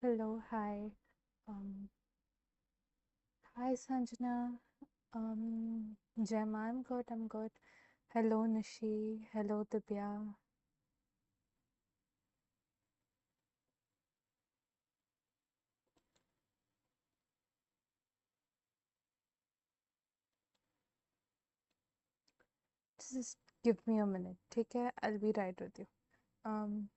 Hello, hi. Um, Hi Sanjana. Jem, I'm good, I'm good. Hello Nishi. Hello Divya. Just give me a minute. Take care. I'll be right with you. Um,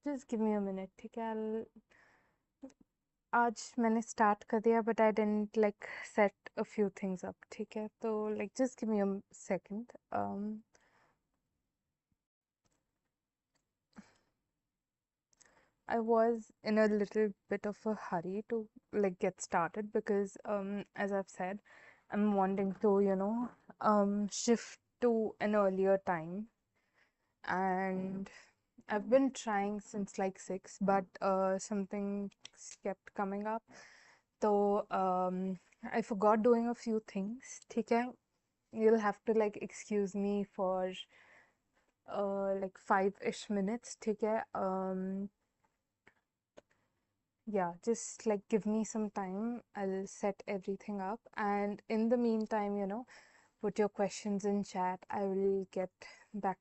just give me a minute. ठीक है. आज मैंने start कर दिया but I didn't like set a few things up. ठीक है. तो like just give me a second. I was in a little bit of a hurry to like get started because as I've said, I'm wanting to, shift to an earlier time, and I've been trying since like 6, but something kept coming up. So I forgot doing a few things. ठीक है? You'll have to like excuse me for like 5-ish minutes. ठीक है? Yeah, just like give me some time. I'll set everything up. And in the meantime, put your questions in chat. I will get back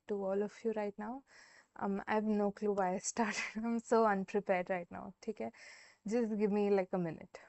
to all of you right now. I have no clue why I started. I'm so unprepared right now. Okay? Just give me like a minute.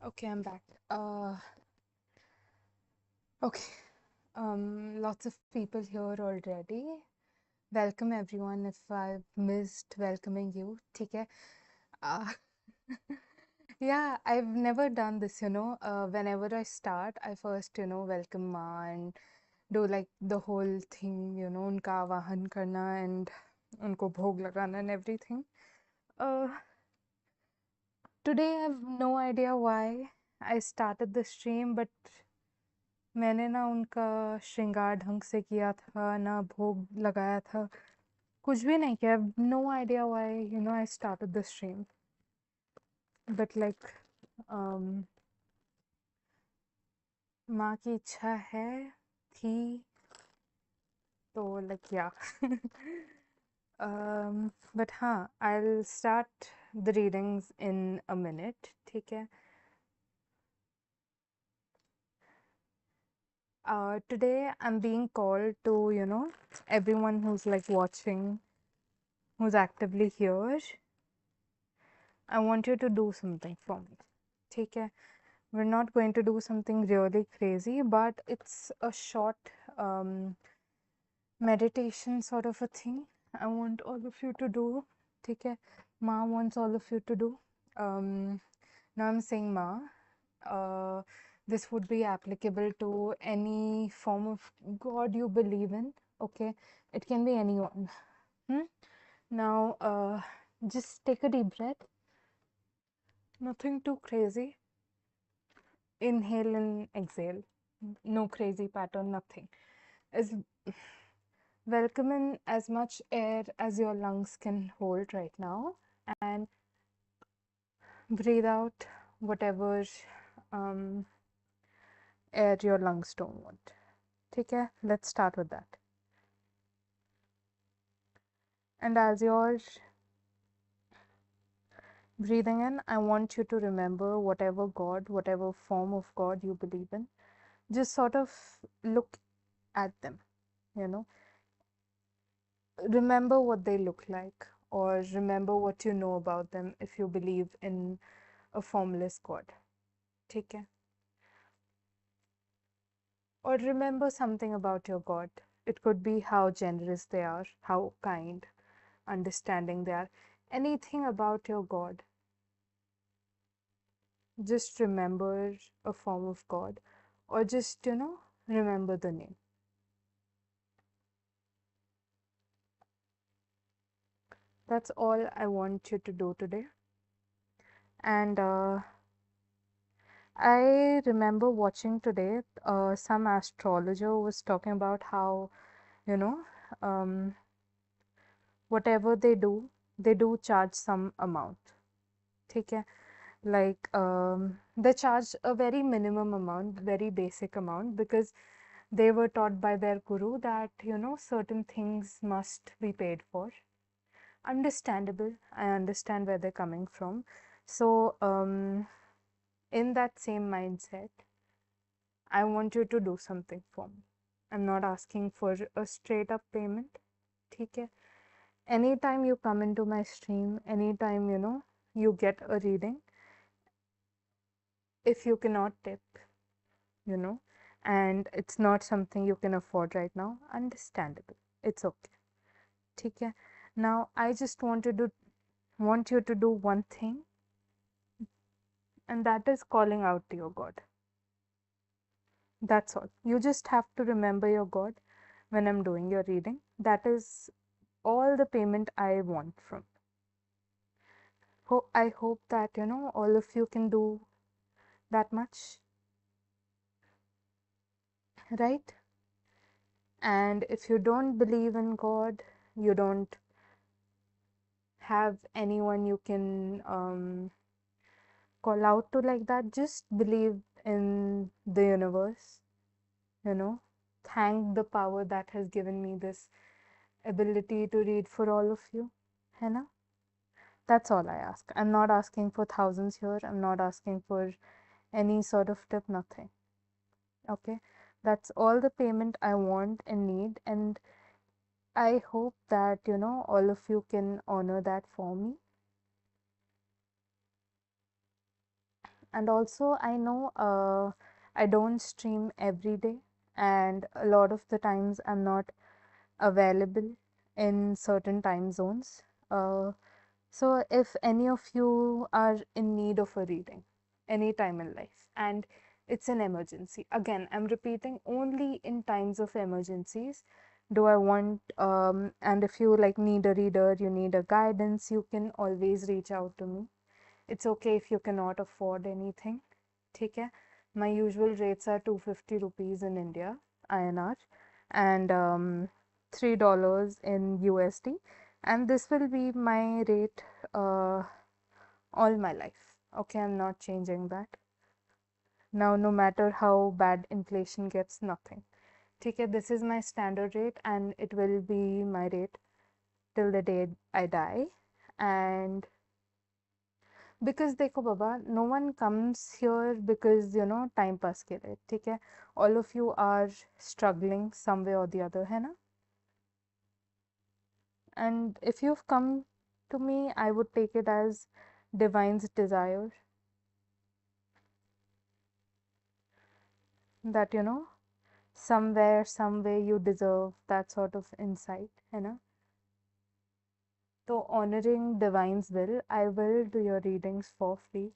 Okay, I'm back. Okay. Lots of people here already. Welcome everyone. If I've missed welcoming you, ठीक है. Uh, yeah, I've never done this, whenever I start, I first, welcome Ma and do like the whole thing, उनका आवाहन करना and उनको भोग लगाना and everything. Uh, Today I have no idea why I started the stream, but मैंने ना उनका श्रृंगार ढंग से किया था, ना भोग लगाया था, कुछ भी नहीं किया. No idea why, I started the stream. But like, माँ की इच्छा है थी तो like yeah. But हाँ, I'll start the readings in a minute, ठीक है. Today I'm being called to, everyone who's like watching, who's actively here. I want you to do something for me. ठीक है. We're not going to do something really crazy, but it's a short meditation sort of a thing. I want all of you to do. ठीक है. Ma wants all of you to do. Now I'm saying Ma. This would be applicable to any form of God you believe in. Okay, it can be anyone. Now, just take a deep breath. Nothing too crazy. Inhale and exhale. No crazy pattern, nothing. As welcome in as much air as your lungs can hold right now, and breathe out whatever air your lungs don't want. Okay, let's start with that. And as you're breathing in, I want you to remember whatever God, whatever form of God you believe in, just sort of look at them, remember what they look like, or remember what you know about them if you believe in a formless God. ठीक है? Or remember something about your God. It could be how generous they are, how kind, understanding they are, anything about your God. Just remember a form of God, or just, remember the name. That's all I want you to do today. And I remember watching today, some astrologer was talking about how, you know, um, whatever they do charge some amount. ठीक है? Like, they charge a very minimum amount, very basic amount, because they were taught by their guru that, certain things must be paid for. Understandable. I understand where they're coming from. So, in that same mindset, I want you to do something for me. I'm not asking for a straight up payment. ठीक है? Anytime you come into my stream, anytime, you get a reading, if you cannot tip, and it's not something you can afford right now, understandable. It's okay. ठीक है? Now, I just want you to do one thing, and that is calling out to your God. That's all. You just have to remember your God when I'm doing your reading. That is all the payment I want from. I hope that, all of you can do that much, right? And if you don't believe in God, you don't have anyone you can call out to like that, just believe in the universe, thank the power that has given me this ability to read for all of you, है ना? That's all I ask. I'm not asking for thousands here. I'm not asking for any sort of tip, nothing. Okay? That's all the payment I want and need. And I hope that, all of you can honor that for me. And also, I know I don't stream every day, and a lot of the times I'm not available in certain time zones. So, if any of you are in need of a reading anytime in life and it's an emergency, again, I'm repeating, only in times of emergencies do I want, and if you like need a reader, you need a guidance, you can always reach out to me. It's okay if you cannot afford anything. ठीक है. My usual rates are 250 rupees in India, INR, and $3 in USD, and this will be my rate uh, all my life. Okay, I'm not changing that. Now, no matter how bad inflation gets, nothing. ठीक है, this is my standard rate and it will be my rate till the day I die. And because देखो बाबा, no one comes here because time pass के लिए, ठीक है. All of you are struggling some way or the other, है ना. And if you've come to me, I would take it as divine's desire, that somewhere some way you deserve that sort of insight, है ना. So honoring divine's will, I will do your readings for free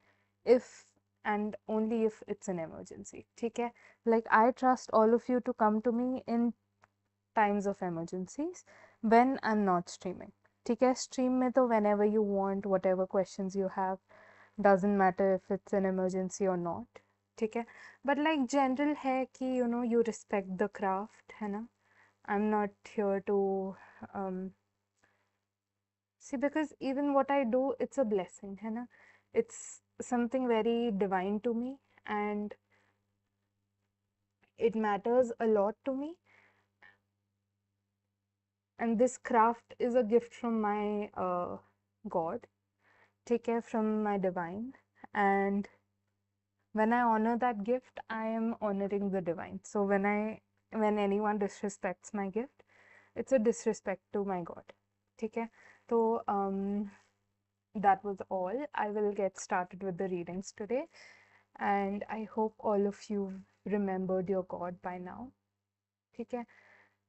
if and only if it's an emergency. ठीक है. Like, I trust all of you to come to me in times of emergencies when I'm not streaming. ठीक है. Stream में तो whenever you want, whatever questions you have, doesn't matter if it's an emergency or not. ठीक है. But like general है कि you respect the craft, है ना. I'm not here to see, because even what I do, it's a blessing, है ना. It's something very divine to me, and it matters a lot to me. And this craft is a gift from my God, take care, from my divine. And when I honor that gift, I am honoring the divine. So when anyone disrespects my gift, it's a disrespect to my God. ठीक है. So that was all. I will get started with the readings today, and I hope all of you remembered your God by now. ठीक है.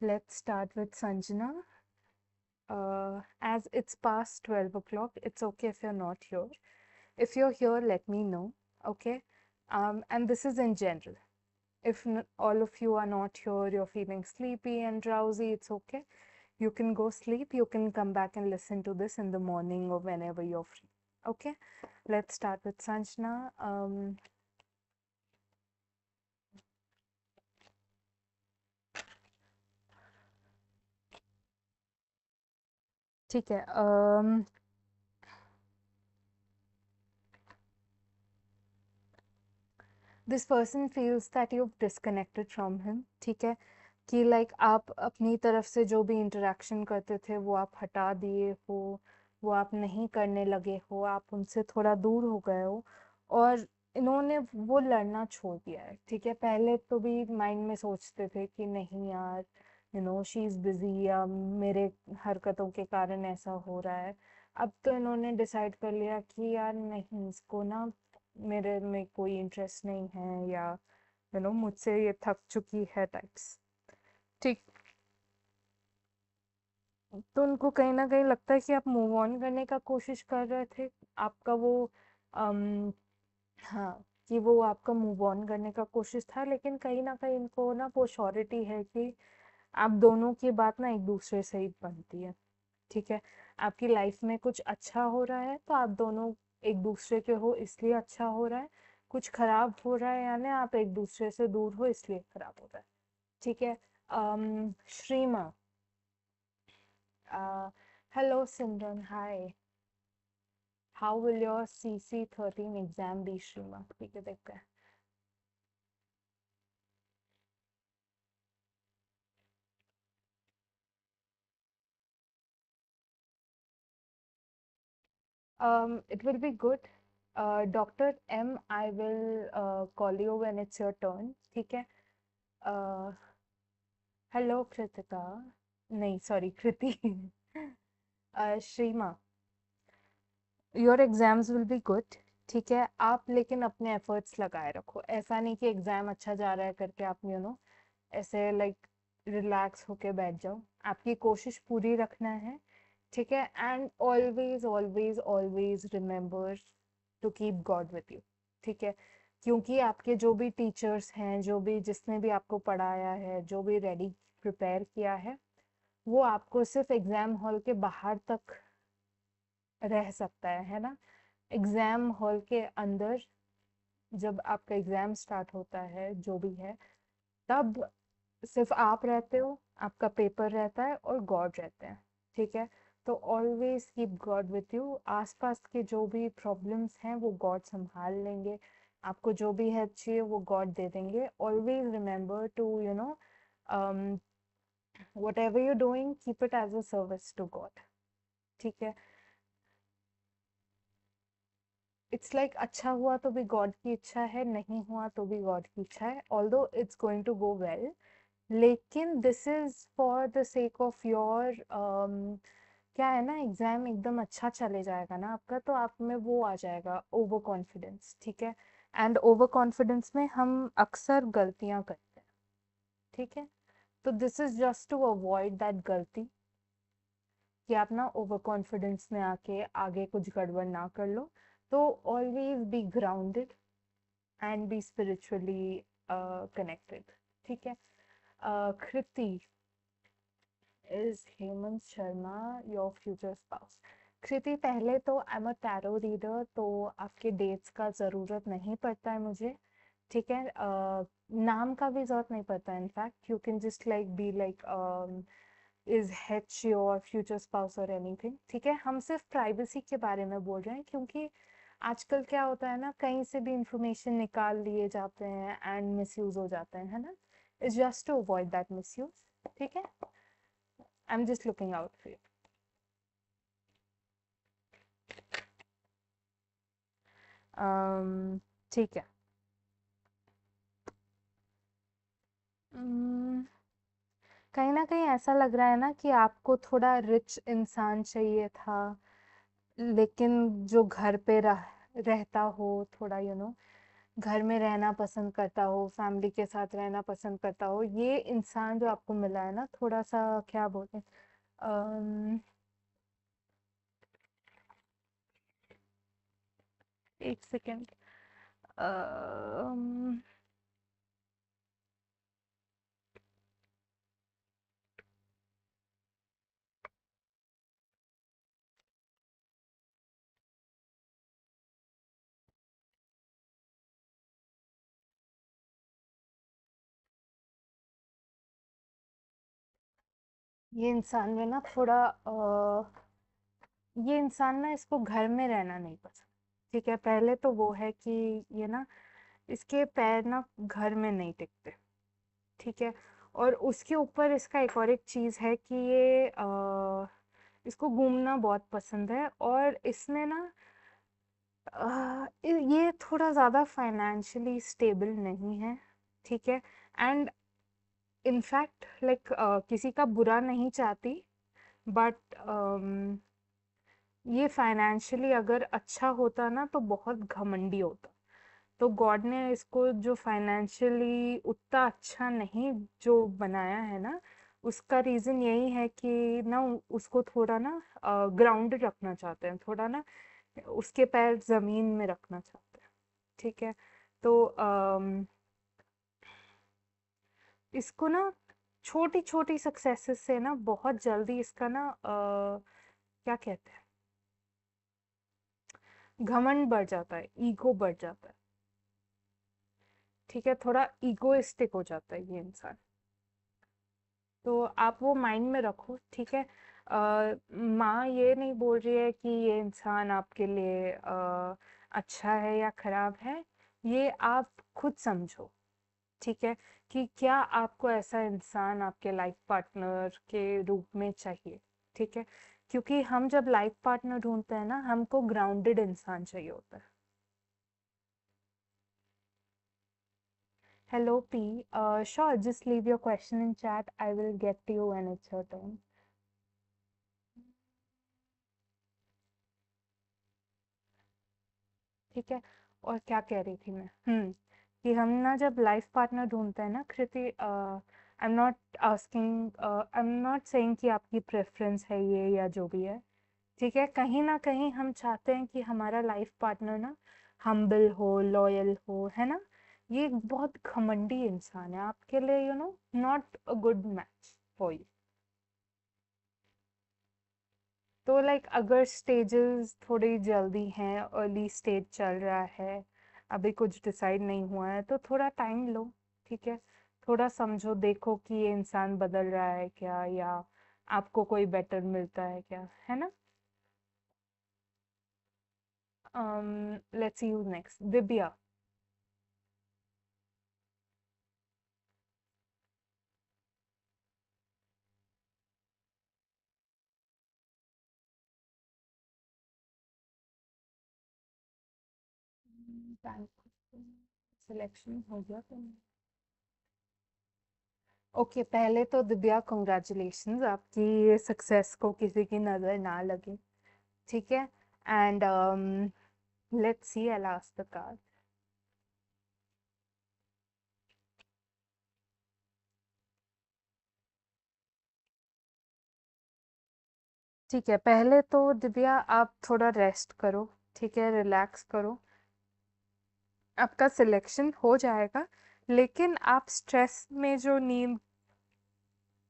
Let's start with Sanjana. As it's past 12 o'clock, it's okay if you're not here. If you're here, let me know, okay? And this is in general. If all of you are not here, you're feeling sleepy and drowsy, it's okay. You can go sleep. You can come back and listen to this in the morning or whenever you're free, okay? Let's start with Sanjana. ठीक है. This person feels that you've disconnected from him. ठीक है. कि like आप अपनी तरफ से जो भी इंटरेक्शन करते थे वो आप हटा दिए हो, वो आप नहीं करने लगे हो, आप उनसे थोड़ा दूर हो गए हो, और इन्होंने वो लड़ना छोड़ दिया है. ठीक है. पहले तो भी माइंड में सोचते थे कि नहीं यार, शी इज़ बिजी, या मेरे हरकतों के कारण ऐसा हो रहा है. अब तो इन्होंने डिसाइड कर लिया कि यार नहीं, इसको ना मेरे में कोई इंटरेस्ट नहीं है, या मुझसे ये थक चुकी है टाइप्स. ठीक. तो उनको कहीं ना कहीं लगता है कि आप मूव ऑन करने का कोशिश कर रहे थे. आपका वो अम, हाँ, कि वो आपका मूव ऑन करने का कोशिश था, लेकिन कहीं ना कहीं इनको ना वो श्योरिटी है कि आप दोनों की बात ना एक दूसरे से ही बनती है. ठीक है. आपकी लाइफ में कुछ अच्छा हो रहा है तो आप दोनों एक दूसरे के हो, इसलिए अच्छा हो रहा है. कुछ खराब हो रहा है, यानी आप एक दूसरे से दूर हो, इसलिए खराब हो रहा है. ठीक है. श्रीमा. Hello Simran, hi. How will your CC13 exam be, Shrima? ठीक है, देखते हैं. It will be good. Dr. M, I will call you when it's your turn. ठीक है. Uh, Hello Kritika. नहीं, sorry, Kriti. Shrima, your exams will be good. ठीक है, आप लेकिन अपने एफर्ट्स लगाए रखो। ऐसा नहीं कि एग्जाम अच्छा जा रहा है करके आप ऐसे लाइक रिलैक्स होके बैठ जाओ। आपकी कोशिश पूरी रखना है, ठीक है। And always always always remember to keep God with you, ठीक है। क्योंकि आपके जो भी टीचर्स हैं, जो भी जिसने भी आपको पढ़ाया है, जो भी रेडी प्रिपेयर किया है, वो आपको सिर्फ एग्जाम हॉल के बाहर तक रह सकता है ना। एग्जाम हॉल के अंदर जब आपका एग्जाम स्टार्ट होता है जो भी है, तब सिर्फ आप रहते हो, आपका पेपर रहता है और गॉड रहते हैं, ठीक है। तो always keep God with you. आसपास के जो भी प्रॉब्लम्स हैं वो गॉड संभाल लेंगे। आपको जो भी हेल्प चाहिए वो गॉड दे देंगे। Always remember to whatever you doing, keep it as a service to God, ठीक है। इट्स लाइक अच्छा हुआ तो भी गॉड की इच्छा है, नहीं हुआ तो भी गॉड की इच्छा है, although it's going to go well. लेकिन this is for the sake of your क्या है ना, एग्जाम एकदम अच्छा चले जाएगा ना आपका, तो आप में वो आ जाएगा ओवर कॉन्फिडेंस, ठीक है। एंड ओवर कॉन्फिडेंस में हम अक्सर गलतियां करते हैं, ठीक है। तो this is just to avoid that गलती, कि आप ना ओवर कॉन्फिडेंस में आके आगे कुछ गड़बड़ ना कर लो। तो always be grounded and be spiritually connected, ठीक है। Kriti, is Hemant Sharma your future spouse? Kriti, पहले तो I am a tarot reader, तो आपके डेट्स का ज़रूरत नहीं पड़ता है मुझे, ठीक है। नाम का भी ज़रूरत नहीं पड़ता है, in fact you can just like be like is H your future spouse और एनीथिंग, ठीक है। हम सिर्फ प्राइवेसी के बारे में बोल रहे हैं, क्योंकि आजकल क्या होता है ना, कहीं से भी इंफॉर्मेशन निकाल लिए जाते हैं एंड मिसयूज हो जाते हैं, है ना। It's just to avoid that misuse, ठीक है। I am just looking out for you. ठीक है। um, कहीं ना कहीं ऐसा लग रहा है ना कि आपको थोड़ा रिच इंसान चाहिए था, लेकिन जो घर पे रहता हो, थोड़ा घर में रहना पसंद करता हो, फैमिली के साथ रहना पसंद करता हो, ये इंसान जो आपको मिला है ना, थोड़ा सा क्या बोलते हैं, एक सेकेंड। ये इंसान में ना थोड़ा ये इंसान ना, इसको घर में रहना नहीं पसंद, ठीक है। पहले तो वो है कि ये ना, इसके पैर ना घर में नहीं टिकते, ठीक है। और उसके ऊपर इसका एक और एक चीज है कि ये इसको घूमना बहुत पसंद है, और इसमें ना ये थोड़ा ज्यादा फाइनेंशियली स्टेबल नहीं है, ठीक है। एंड इनफैक्ट लाइक किसी का बुरा नहीं चाहती, बट ये फाइनेंशियली अगर अच्छा होता ना तो बहुत घमंडी होता। तो गॉड ने इसको जो फाइनेंशियली उतना अच्छा नहीं जो बनाया है ना, उसका रीजन यही है कि ना उसको थोड़ा ना ग्राउंडेड रखना चाहते हैं, थोड़ा ना उसके पैर जमीन में रखना चाहते हैं, ठीक है। तो इसको ना छोटी छोटी सक्सेसेस से ना बहुत जल्दी इसका ना क्या कहते हैं, घमंड बढ़ जाता है, ईगो बढ़ जाता है, ठीक है। थोड़ा ईगोइस्टिक हो जाता है ये इंसान। तो आप वो माइंड में रखो, ठीक है। माँ ये नहीं बोल रही है कि ये इंसान आपके लिए अच्छा है या खराब है, ये आप खुद समझो, ठीक है। कि क्या आपको ऐसा इंसान आपके लाइफ पार्टनर के रूप में चाहिए, ठीक है। क्योंकि हम जब लाइफ पार्टनर ढूंढते हैं ना, हमको ग्राउंडेड इंसान चाहिए होता है। Hello P. Sure, just leave your question in chat. I will get to you when it's your turn. ठीक है। और क्या कह रही थी मैं, कि हम ना जब लाइफ पार्टनर ढूंढते हैं ना कृति, आई एम नॉट सेइंग कि आपकी प्रेफरेंस है ये या जो भी है, ठीक है। कहीं ना कहीं हम चाहते हैं कि हमारा लाइफ पार्टनर ना हम्बल हो, लॉयल हो, है ना। ये एक बहुत घमंडी इंसान है आपके लिए, not a good match for you. तो लाइक अगर स्टेजेस थोड़ी जल्दी हैं, अर्ली स्टेज चल रहा है, अभी कुछ डिसाइड नहीं हुआ है, तो थोड़ा टाइम लो, ठीक है। थोड़ा समझो, देखो कि ये इंसान बदल रहा है क्या, या आपको कोई बेटर मिलता है क्या, है ना। Let's see who next, Divya. Selection हो गया तो ओके। पहले तो दिव्या कॉन्ग्रेचुलेशंस, आपकी सक्सेस को किसी की नजर ना लगे, ठीक है। And let's see, I last the card. ठीक है, पहले तो दिव्या आप थोड़ा रेस्ट करो, ठीक है, रिलैक्स करो। आपका सिलेक्शन हो जाएगा, लेकिन आप स्ट्रेस में जो नींद,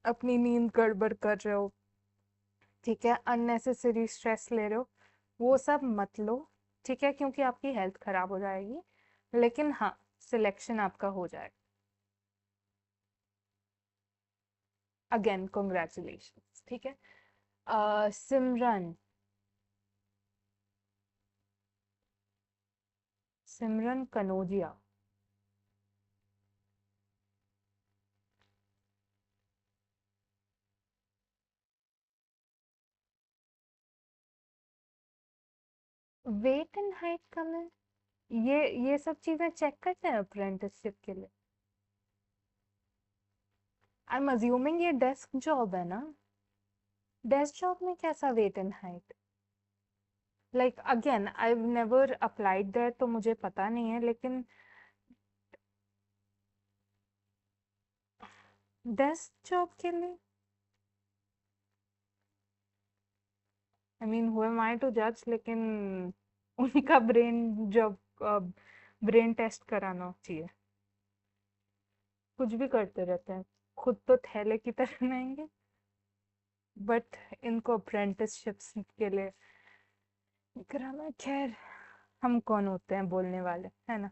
अपनी नींद गड़बड़ कर रहे हो, ठीक है, अननेसेसरी स्ट्रेस ले रहे हो, वो सब मत लो, ठीक है, क्योंकि आपकी हेल्थ खराब हो जाएगी। लेकिन हाँ, सिलेक्शन आपका हो जाएगा। अगेन कॉन्ग्रेचुलेशंस, ठीक है। सिमरन। सिमरन कनोजिया। वेट एंड हाइट कम है, ये सब चीजें चेक करते हैं अप्रेंटिसशिप के लिए। आई एम अज्यूमिंग ये डेस्क जॉब है ना। डेस्क जॉब में कैसा weight and height, like again I never applied that, तो मुझे पता नहीं है, लेकिन डेस्क जॉब के लिए, I mean who am I to जज, लेकिन उनका ब्रेन जॉब, ब्रेन टेस्ट कराना चाहिए। कुछ भी करते रहते हैं, खुद तो थैले की तरह रहेंगे, बट इनको अप्रेंटिसशिप्स के लिए कराना। खैर, हम कौन होते हैं बोलने वाले, है ना।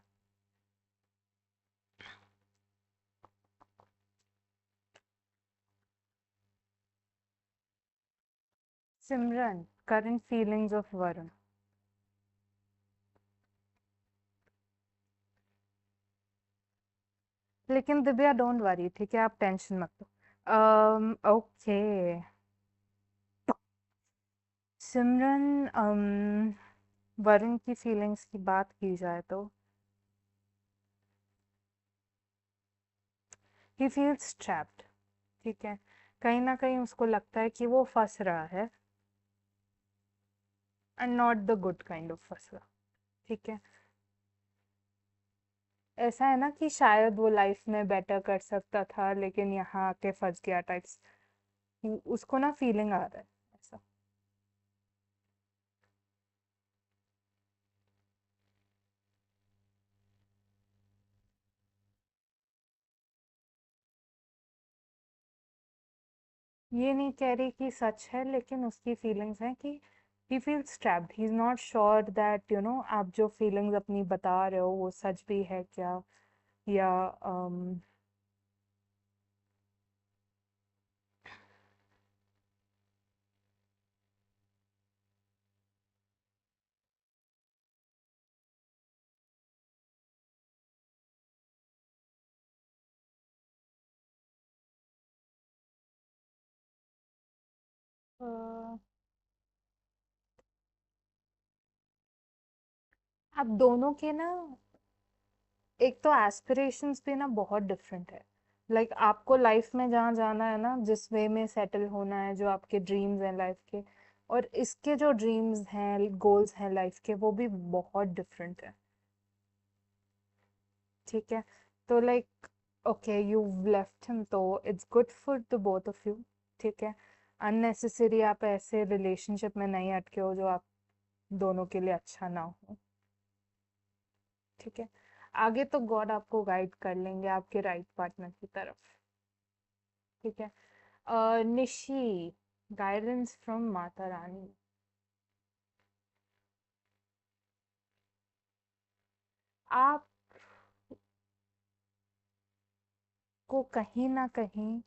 सिमरन, करंट फीलिंग्स ऑफ वरुण। लेकिन दिव्या डोंट वरी, ठीक है, आप टेंशन मत लो। ओके सिमरन, वरुण की फीलिंग्स की बात की जाए तो ही फील्स ट्रैप्ड, ठीक है। कहीं ना कहीं उसको लगता है कि वो फंस रहा है, and not the good kind of फंस रहा, ठीक है। ऐसा है ना कि शायद वो लाइफ में बेटर कर सकता था, लेकिन यहाँ आके फंस गया टाइप्स, उसको ना फीलिंग आ रहा है ऐसा। ये नहीं कह रही कि सच है, लेकिन उसकी फीलिंग्स हैं कि he feels trapped, he is not sure that आप जो फीलिंग्स अपनी बता रहे हो वो सच भी है क्या, या आप दोनों के ना, एक तो एस्पिरेशंस भी ना बहुत डिफरेंट है। लाइक आपको लाइफ में जहाँ जाना है ना, जिस वे में सेटल होना है, जो आपके ड्रीम्स हैं लाइफ के, और इसके जो ड्रीम्स हैं, गोल्स हैं लाइफ के, वो भी बहुत डिफरेंट है। ठीक है, तो like okay you left him, तो it's good for the both of you. ठीक है, अननेसेसरी आप ऐसे रिलेशनशिप में नहीं अटके हो जो आप दोनों के लिए अच्छा ना हो। ठीक है, आगे तो गॉड आपको गाइड कर लेंगे आपके राइट पार्टनर की तरफ। ठीक है, निशी, गाइडेंस फ्रॉम माता रानी। आपको कहीं ना कहीं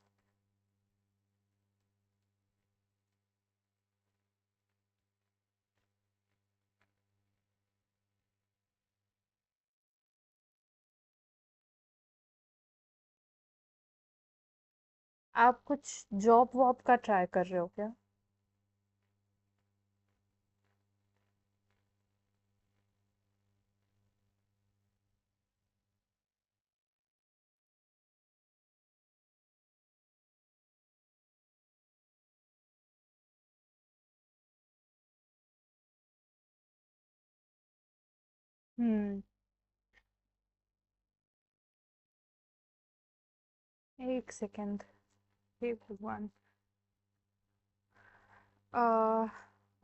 आप कुछ जॉब वॉब का ट्राई कर रहे हो क्या? हम्म, एक सेकेंड, हे भगवान।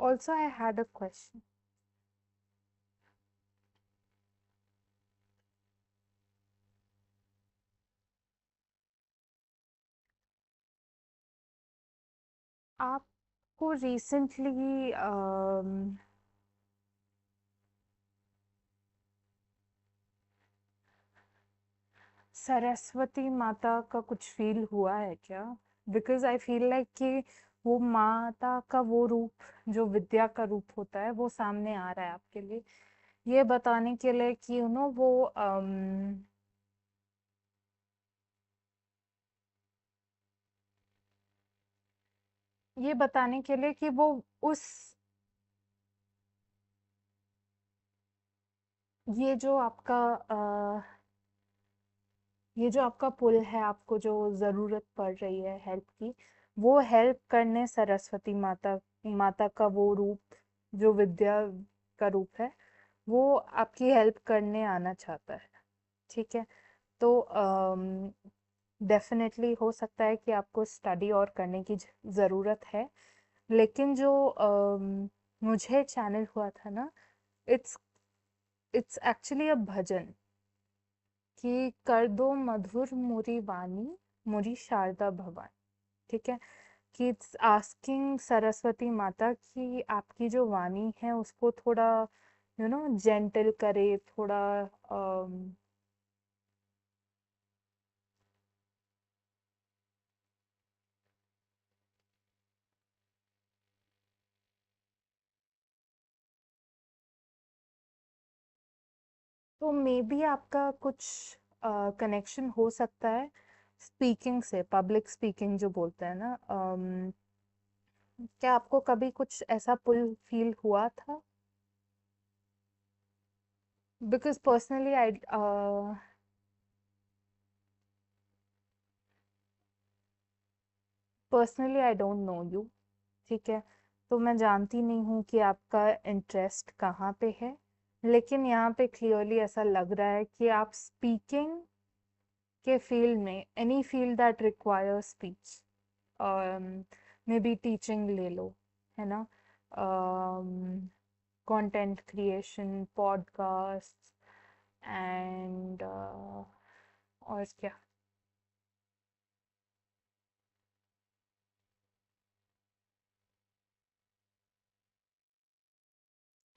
Also I had a question. आपको रिसेंटली सरस्वती माता का कुछ फील हुआ है क्या? बिकॉज आई फील लाइक कि वो माता का वो रूप जो विद्या का रूप होता है वो सामने आ रहा है आपके लिए, ये बताने के लिए कि यू नो वो ये बताने के लिए कि वो उस ये जो आपका ये जो आपका पुल है, आपको जो जरूरत पड़ रही है हेल्प की, वो हेल्प करने सरस्वती माता का वो रूप जो विद्या का रूप है, वो आपकी हेल्प करने आना चाहता है। ठीक है, तो डेफिनेटली हो सकता है कि आपको स्टडी और करने की ज़रूरत है, लेकिन जो मुझे चैनल हुआ था ना, इट्स इट्स एक्चुअली अ भजन कि कर दो मधुर मुरी वाणी, मुरी शारदा भवानी। ठीक है, कि इट्स आस्किंग सरस्वती माता कि आपकी जो वाणी है उसको थोड़ा यू नो जेंटल करे, थोड़ा तो मे बी आपका कुछ कनेक्शन हो सकता है स्पीकिंग से, पब्लिक स्पीकिंग जो बोलते हैं ना। क्या आपको कभी कुछ ऐसा पुल फील हुआ था? Because personally I don't no you. ठीक है, तो मैं जानती नहीं हूँ कि आपका इंटरेस्ट कहाँ पे है, लेकिन यहाँ पे क्लियरली ऐसा लग रहा है कि आप स्पीकिंग के फील्ड में, any field that require speech, may be teaching ले लो, है ना, कंटेंट क्रिएशन, पॉडकास्ट एंड और क्या,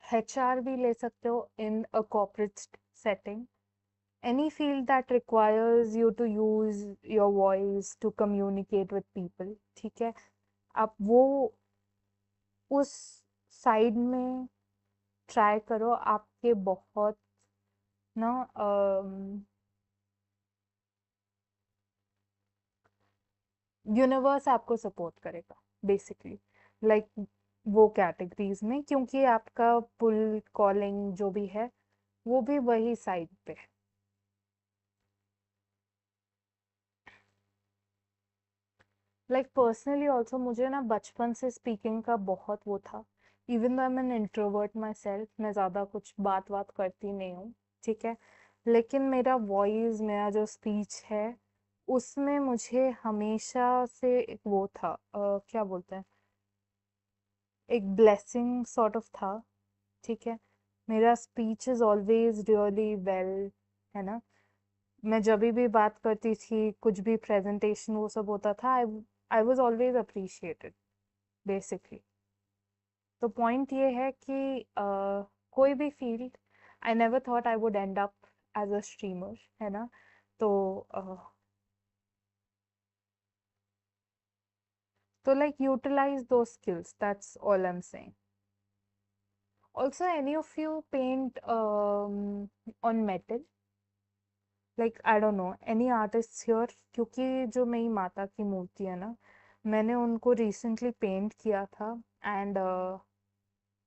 एचआर भी ले सकते हो in a corporate setting, any field that requires you to use your voice to communicate with people। ठीक है, आप वो उस साइड में ट्राई करो, आपके बहुत ना यूनिवर्स आपको सपोर्ट करेगा बेसिकली, लाइक वो कैटेगरीज में, क्योंकि आपका पुल कॉलिंग जो भी है वो भी वही साइड पे है। लाइक पर्सनली ऑल्सो मुझे ना बचपन से स्पीकिंग का बहुत वो था। Even though I am an introvert my self, मैं ज़्यादा कुछ बात बात करती नहीं हूँ, ठीक है। लेकिन मेरा वॉइस, मेरा जो स्पीच है, उसमें मुझे हमेशा से एक वो था, क्या बोलते हैं, एक ब्लेसिंग सॉर्ट ऑफ था, ठीक है। मेरा speech is always really well, है ना। मैं जब भी बात करती थी, कुछ भी प्रेजेंटेशन वो सब होता था, I was always appreciated basically. तो पॉइंट ये है कि कोई भी field, I never thought I would end up as a streamer, है ना। तो लाइक यूटिलाइज दो skills, that's all I am saying. Also any of you paint on metal? Like I don't know any artist here, क्योंकि जो मेरी माता की मूर्ति है ना, मैंने उनको रिसेंटली पेंट किया था। एंड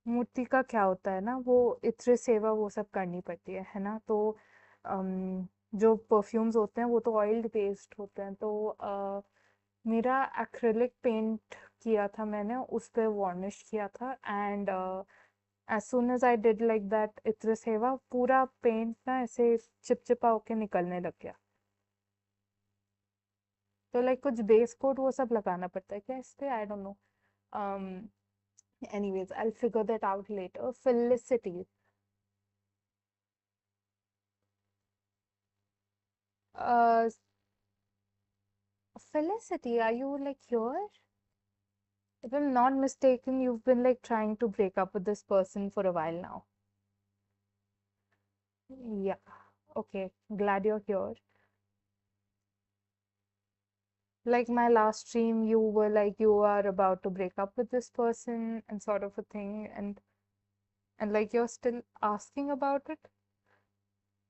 मूर्ति का क्या होता है ना, वो इत्र सेवा वो सब करनी पड़ती है ना। तो जो परफ्यूम्स होते हैं वो तो ऑयल बेस्ड होते हैं। तो मेरा एक्रिलिक पेंट किया था मैंने, उस पे वार्निश किया था। And as soon as I did like that इत्र सेवा, पूरा पेंट ना ऐसे चिपचिपा होके निकलने लग गया। तो लाइक कुछ बेस कोट वो सब लगाना पड़ता है क्या इस पे? आई don't no. um anyways, I'll figure that out later. Felicity. uh Felicity, are you like here? If I'm not mistaken, you've been like trying to break up with this person for a while now. Yeah. Okay, glad you're here. Like my last stream, you were like you are about to break up with this person and sort of a thing, and like you're still asking about it.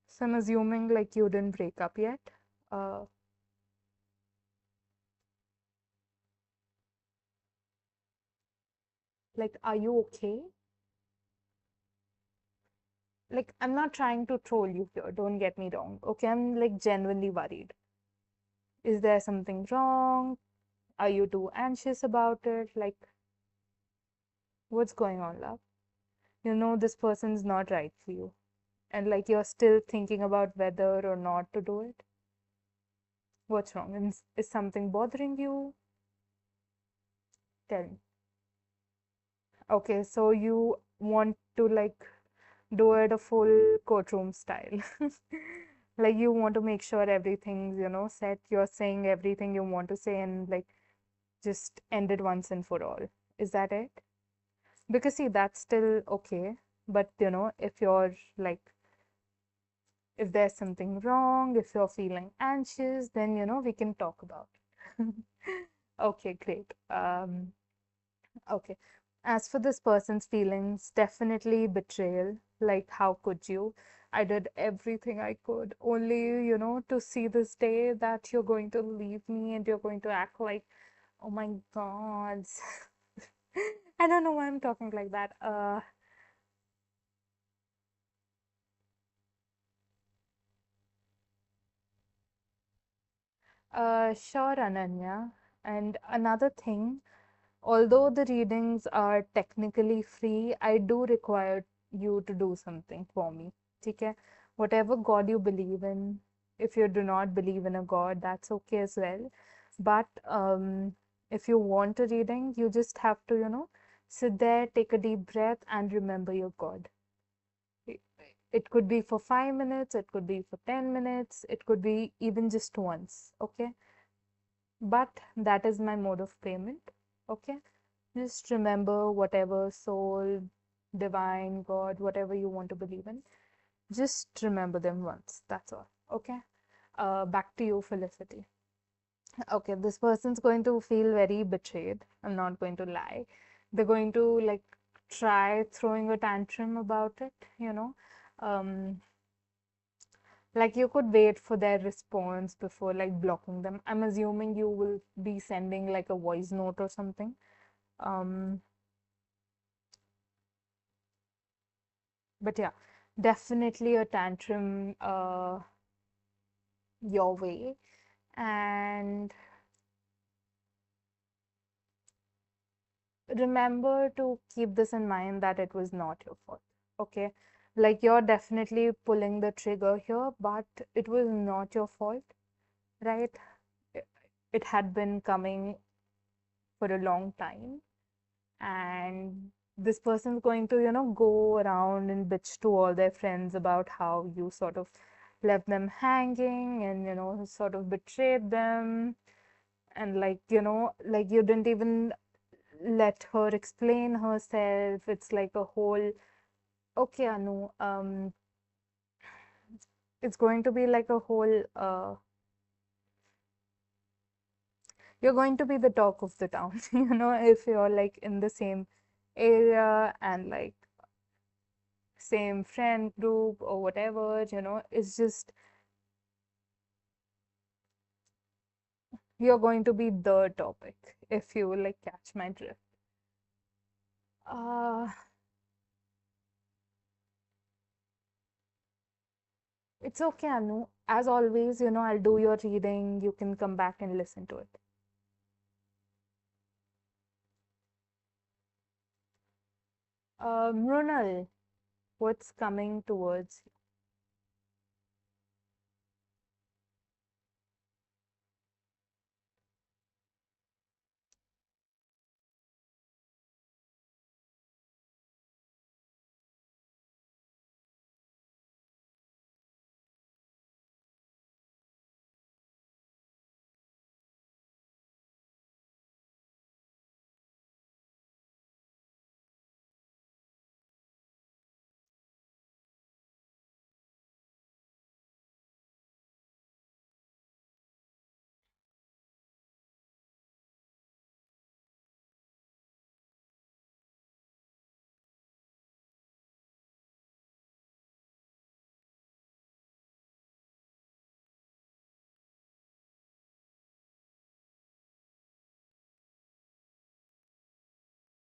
So I'm assuming like you didn't break up yet. Uh, like, are you okay? Like, I'm not trying to troll you here, don't get me wrong. Okay, I'm like genuinely worried. Is there something wrong? Are you too anxious about it? Like, what's going on, love? You know this person's not right for you. And like you're still thinking about whether or not to do it. What's wrong? Is something bothering you? Tell me. Okay, so you want to like do it a full courtroom style. Like you want to make sure everything's, set. You're saying everything you want to say and like just end it once and for all. Is that it? Because see, that's still okay. But if you're like, if there's something wrong, if you're feeling anxious, then we can talk about it. Okay, great. Okay. As for this person's feelings, definitely betrayal. Like, how could you? I did everything I could, only, to see this day that you're going to leave me and you're going to act like, oh my God. I don't know why I'm talking like that. Sure, Ananya. And another thing, although the readings are technically free, I do require you to do something for me. Okay? Whatever God you believe in, if you do not believe in a God, that's okay as well. But if you want a reading, you just have to, sit there, take a deep breath, and remember your God. It it could be for 5 minutes, it could be for 10 minutes, it could be even just once. Okay? But that is my mode of payment. Okay? Just remember whatever soul, divine, God, whatever you want to believe in. Just remember them once. That's all. Okay? Back to you, Felicity. Okay, this person's going to feel very betrayed. I'm not going to lie. They're going to like try throwing a tantrum about it. Um, like you could wait for their response before like blocking them. I'm assuming you will be sending like a voice note or something. Um, but yeah, definitely a tantrum your way. And remember to keep this in mind that it was not your fault. Okay. Like you're definitely pulling the trigger here, but it was not your fault, right? It it had been coming for a long time, and this person's going to, go around and bitch to all their friends about how you sort of left them hanging and, sort of betrayed them. And like you didn't even let her explain herself. It's like a whole, okay, Anu, it's going to be like a whole, you're going to be the talk of the town, if you're like in the same area and like same friend group or whatever, it's just you're going to be the topic if you like catch my drift. Uh, it's okay, Anu. As always, I'll do your reading. You can come back and listen to it. Mrunal, what's coming towards you?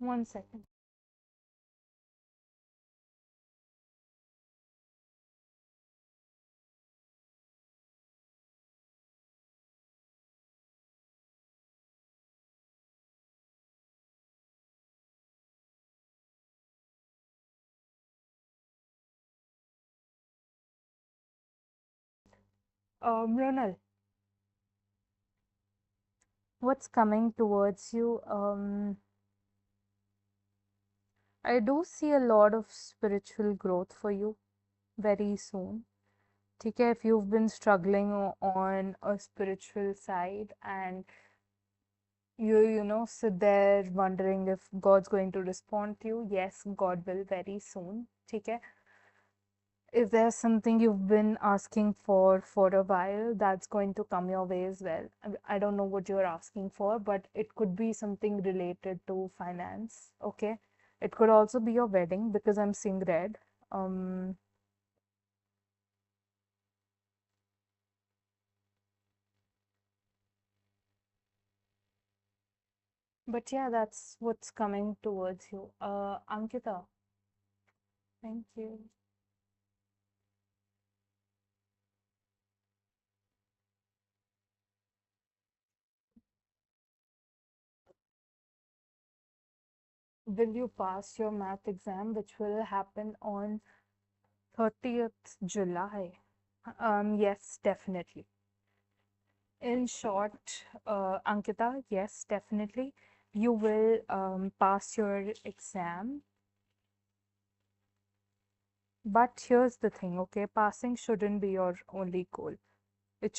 One second. Mrunal, what's coming towards you? I do see a lot of spiritual growth for you very soon. Okay, if you've been struggling on a spiritual side and you sit there wondering if God's going to respond to you, yes, God will very soon. Okay, if there's something you've been asking for a while, that's going to come your way as well. I don't know what you're asking for, but it could be something related to finance. Okay, it could also be your wedding because I'm seeing red. Um, but yeah, that's what's coming towards you. Ankita, thank you. Will you pass your math exam, which will happen on 30th July? Yes, definitely. In short, Ankita, yes, definitely. You will pass your exam. But here's the thing, okay? Passing shouldn't be your only goal. It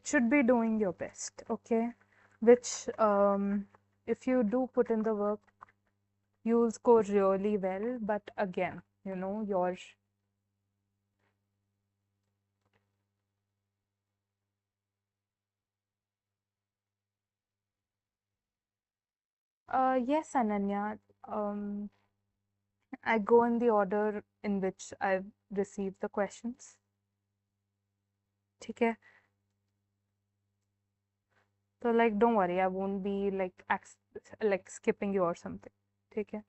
should be doing your best, okay? Which if you do put in the work, you'll score really well. But again, your yes, Ananya. I go in the order in which I've received the questions. Okay. So like don't worry, I won't be like skipping you or something. Okay.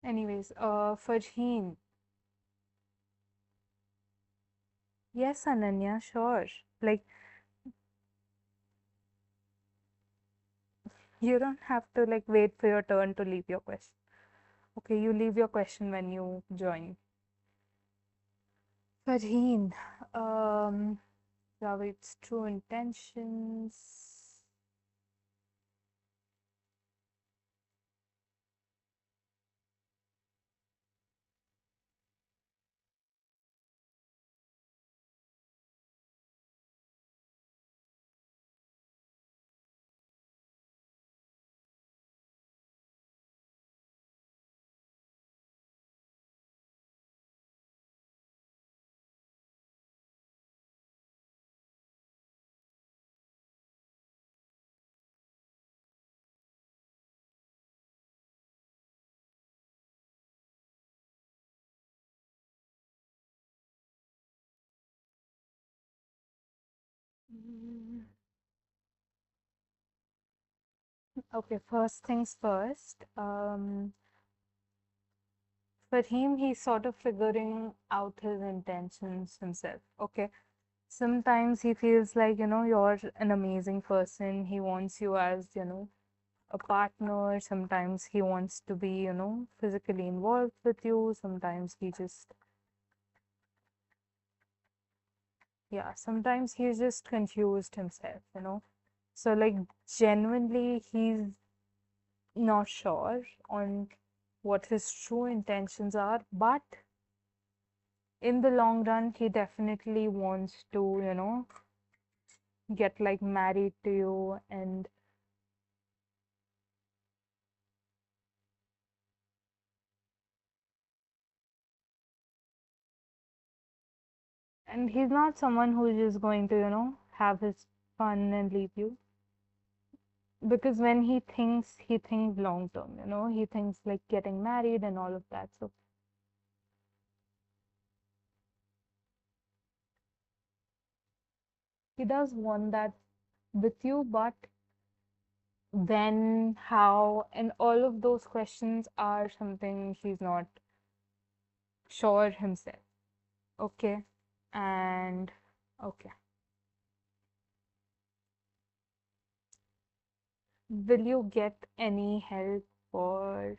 Anyways, Farheen. Yes, Ananya, sure. Like, you don't have to like wait for your turn to leave your question. Okay, you leave your question when you join. Farheen, Javed's true intentions. Mm, Okay, first things first. For him, he's sort of figuring out his intentions himself. Okay. Sometimes he feels like, you're an amazing person. He wants you as, a partner. Sometimes he wants to be, physically involved with you. Sometimes he just, yeah, sometimes he's just confused himself. So, like, genuinely, he's not sure on what his true intentions are, but in the long run, he definitely wants to, get like married to you and he's not someone who's just going to, have his fun and leave you. Because when he thinks long term, he thinks like getting married and all of that. So he does want that with you, but when, how, and all of those questions are something he's not sure himself. Okay. And okay. Will you get any help or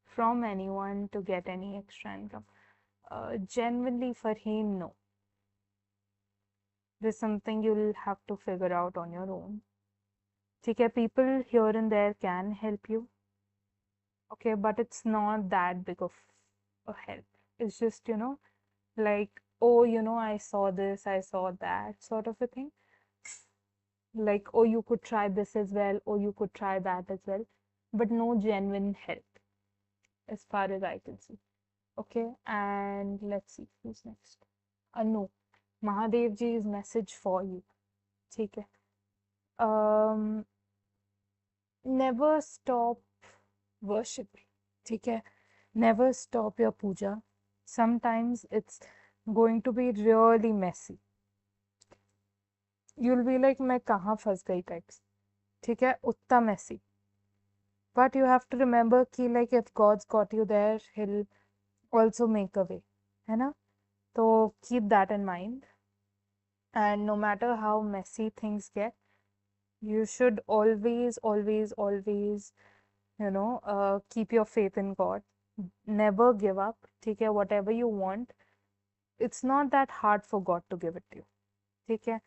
from anyone to get any extra income? Genuinely, for him, no. This is something you'll have to figure out on your own. Okay, people here and there can help you. Okay, but it's not that big of a help. It's just, like, oh, I saw this, I saw that sort of a thing. Like, oh, you could try this as well, or you could try that as well. But no genuine help, as far as I can see. Okay, and let's see who's next. No, Mahadev ji's message for you. ठीक है. Um, never stop worshiping. ठीक है. Never stop your puja. Sometimes it's going to be really messy. You'll be like, मैं कहाँ फंस गई types. ठीक है, उतना messy. But you have to remember कि like if God's got you there, He'll also make a way. है ना? So keep that in mind. And no matter how messy things get, you should always, always, always, keep your faith in God. Never give up. ठीक है, whatever you want, it's not that hard for God to give it to you. ठीक है,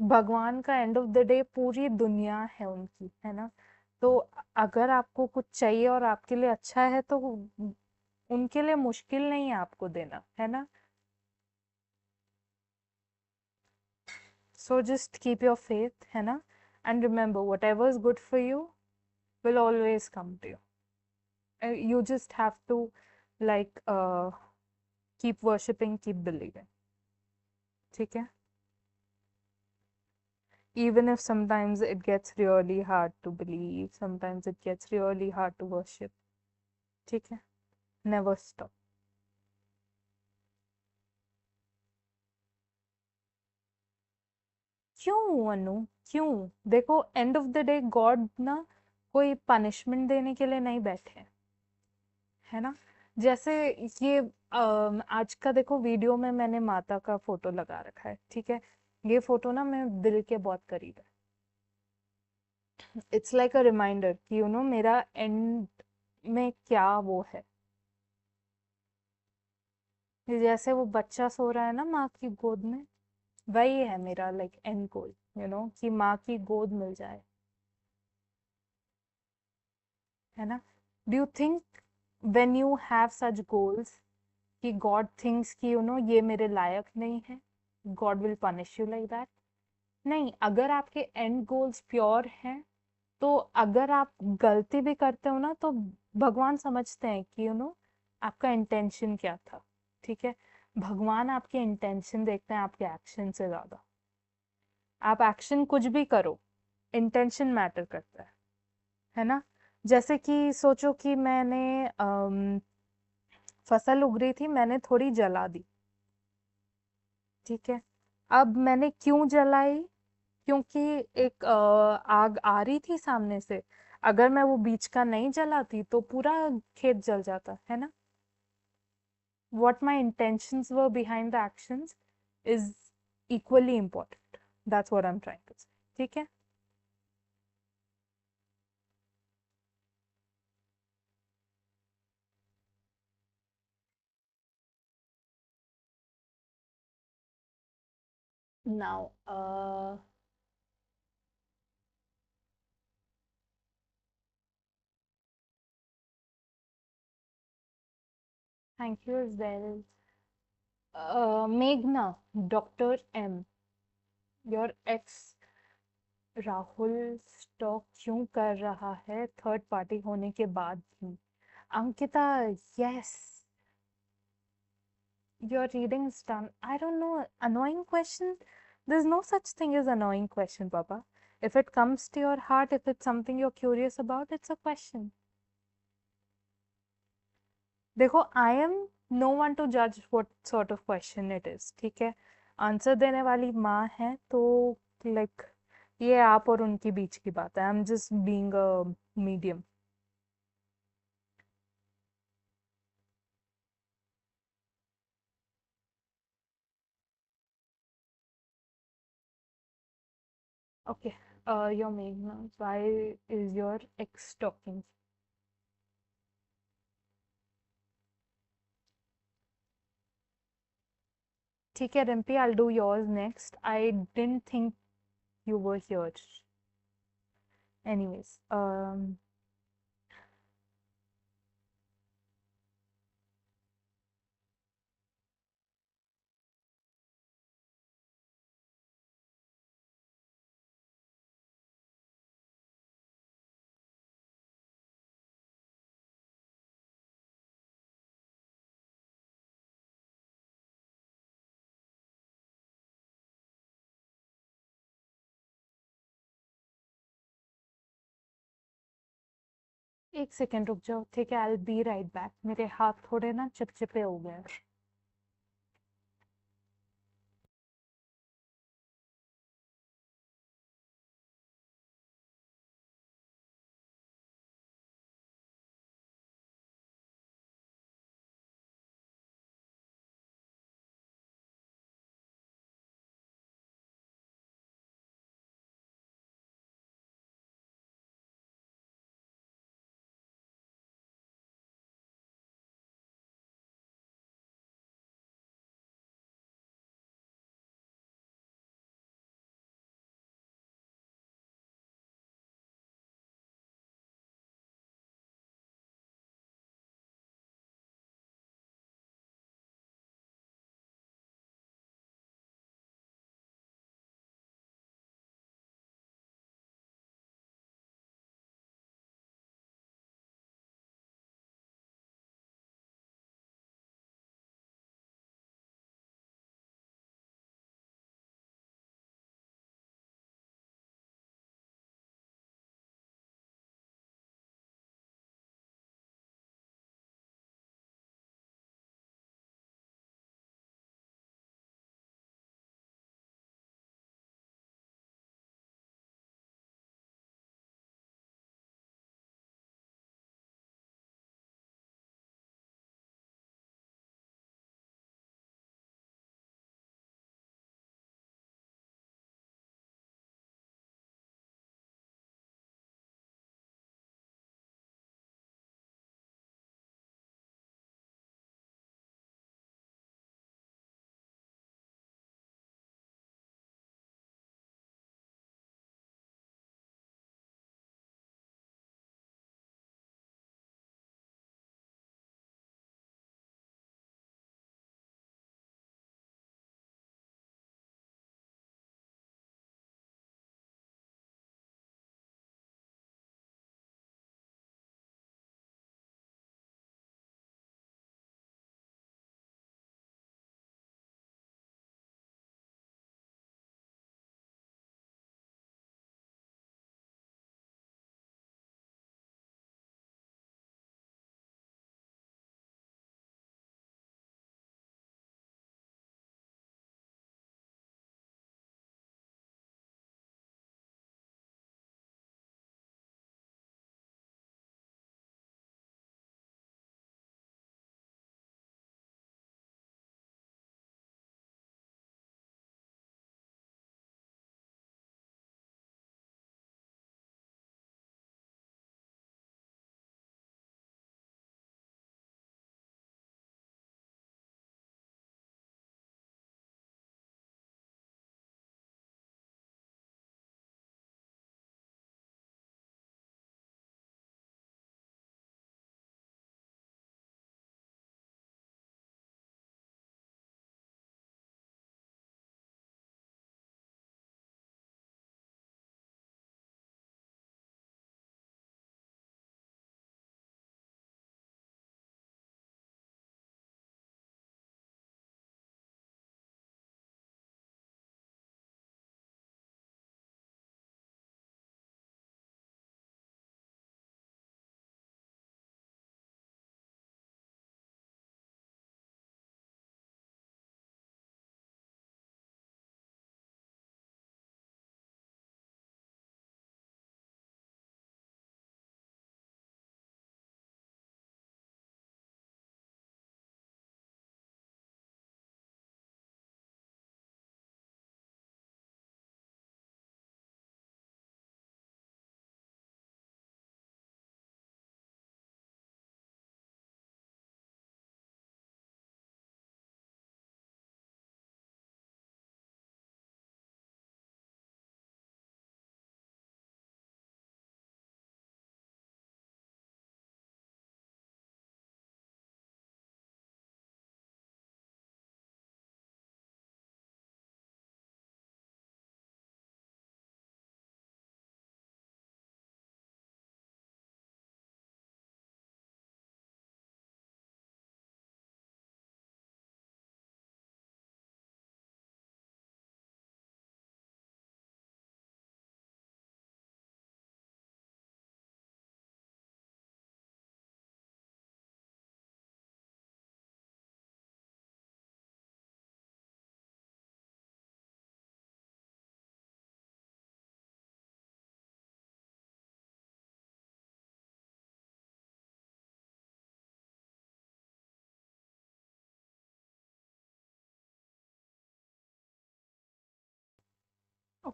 भगवान का and of the day पूरी दुनिया है उनकी, है ना? तो अगर आपको कुछ चाहिए और आपके लिए अच्छा है तो उनके लिए मुश्किल नहीं है आपको देना, है ना? So just keep your faith, है ना? And remember, whatever is good for you will always come to you. You just have to like keep worshipping, keep believing. ठीक है? Even if sometimes it gets really hard to believe, sometimes it gets really hard to worship. ठीक है? Never stop. क्यों अनु? क्यों? देखो, and of the day God ना कोई punishment देने के लिए नहीं बैठे हैं. है ना। जैसे ये आज का देखो वीडियो में मैंने माता का फोटो लगा रखा है, ठीक है। ये फोटो ना मैं दिल के बहुत करीब है। इट्स लाइक अ रिमाइंडर कि मेरा एंड में क्या वो है। जैसे वो बच्चा सो रहा है ना माँ की गोद में, वही है मेरा लाइक एंड गोल, कि माँ की गोद मिल जाए, है ना। Do you think when you have such goals कि गॉड थिंक्स कि ये मेरे लायक नहीं है, God will punish you like that? नहीं, अगर आपके एंड गोल्स प्योर हैं, तो अगर आप गलती भी करते हो ना, तो भगवान समझते हैं कि आपका इंटेंशन क्या था, ठीक है। भगवान आपके इंटेंशन देखते हैं आपके एक्शन से ज्यादा। आप एक्शन कुछ भी करो, इंटेंशन मैटर करता है ना। जैसे कि सोचो कि मैंने फसल उग रही थी, मैंने थोड़ी जला दी, ठीक है। अब मैंने क्यों जलाई? क्योंकि एक आग आ रही थी सामने से। अगर मैं वो बीच का नहीं जलाती तो पूरा खेत जल जाता, है ना। what my intentions were behind the actions is equally important. That's what I'm trying to say. ठीक है। Now, thank you as well. Meghna, Dr. M, your ex Rahul stock क्यों कर रहा है थर्ड पार्टी होने के बाद भी? Ankita, yes, your reading is done. I don't know, annoying question. There's no such thing as annoying question, Papa. If it comes to your heart, if it's something you're curious about, it's a question. देखो, I am no one to जज what sort of question it is, ठीक है। Answer देने वाली माँ है तो like ये आप और उनके बीच की बात है। I am just being a medium. Okay, your मेघना, why is your ex talking? ठीक है Rimpi, I do yours next. I didn't think you were here. Anyways, एक सेकेंड रुक जाओ, ठीक है। आई बी राइट बैक, मेरे हाथ थोड़े ना चिपचिपे हो गए हैं।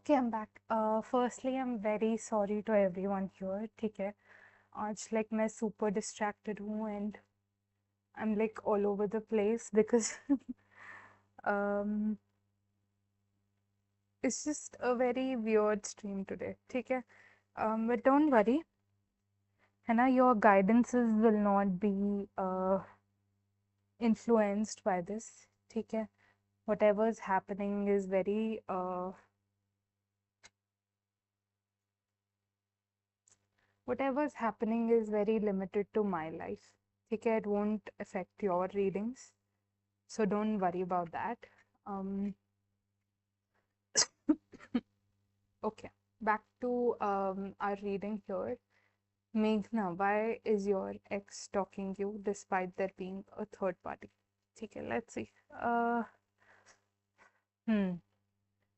Okay, I'm back. Firstly, I'm very sorry to everyone here. ठीक है, आज like मैं super distracted हूँ and I'm like all over the place because um it's just a very weird stream today. ठीक है, but don't worry, है ना? Your guidances will not be influenced by this. ठीक है, whatever is happening is very limited to my life. ठीक है, it won't affect your readings. So don't worry about that. Um, okay, back to our reading here. Meghna, why is your ex stalking you despite there being a third party? Okay, let's see. Hmm.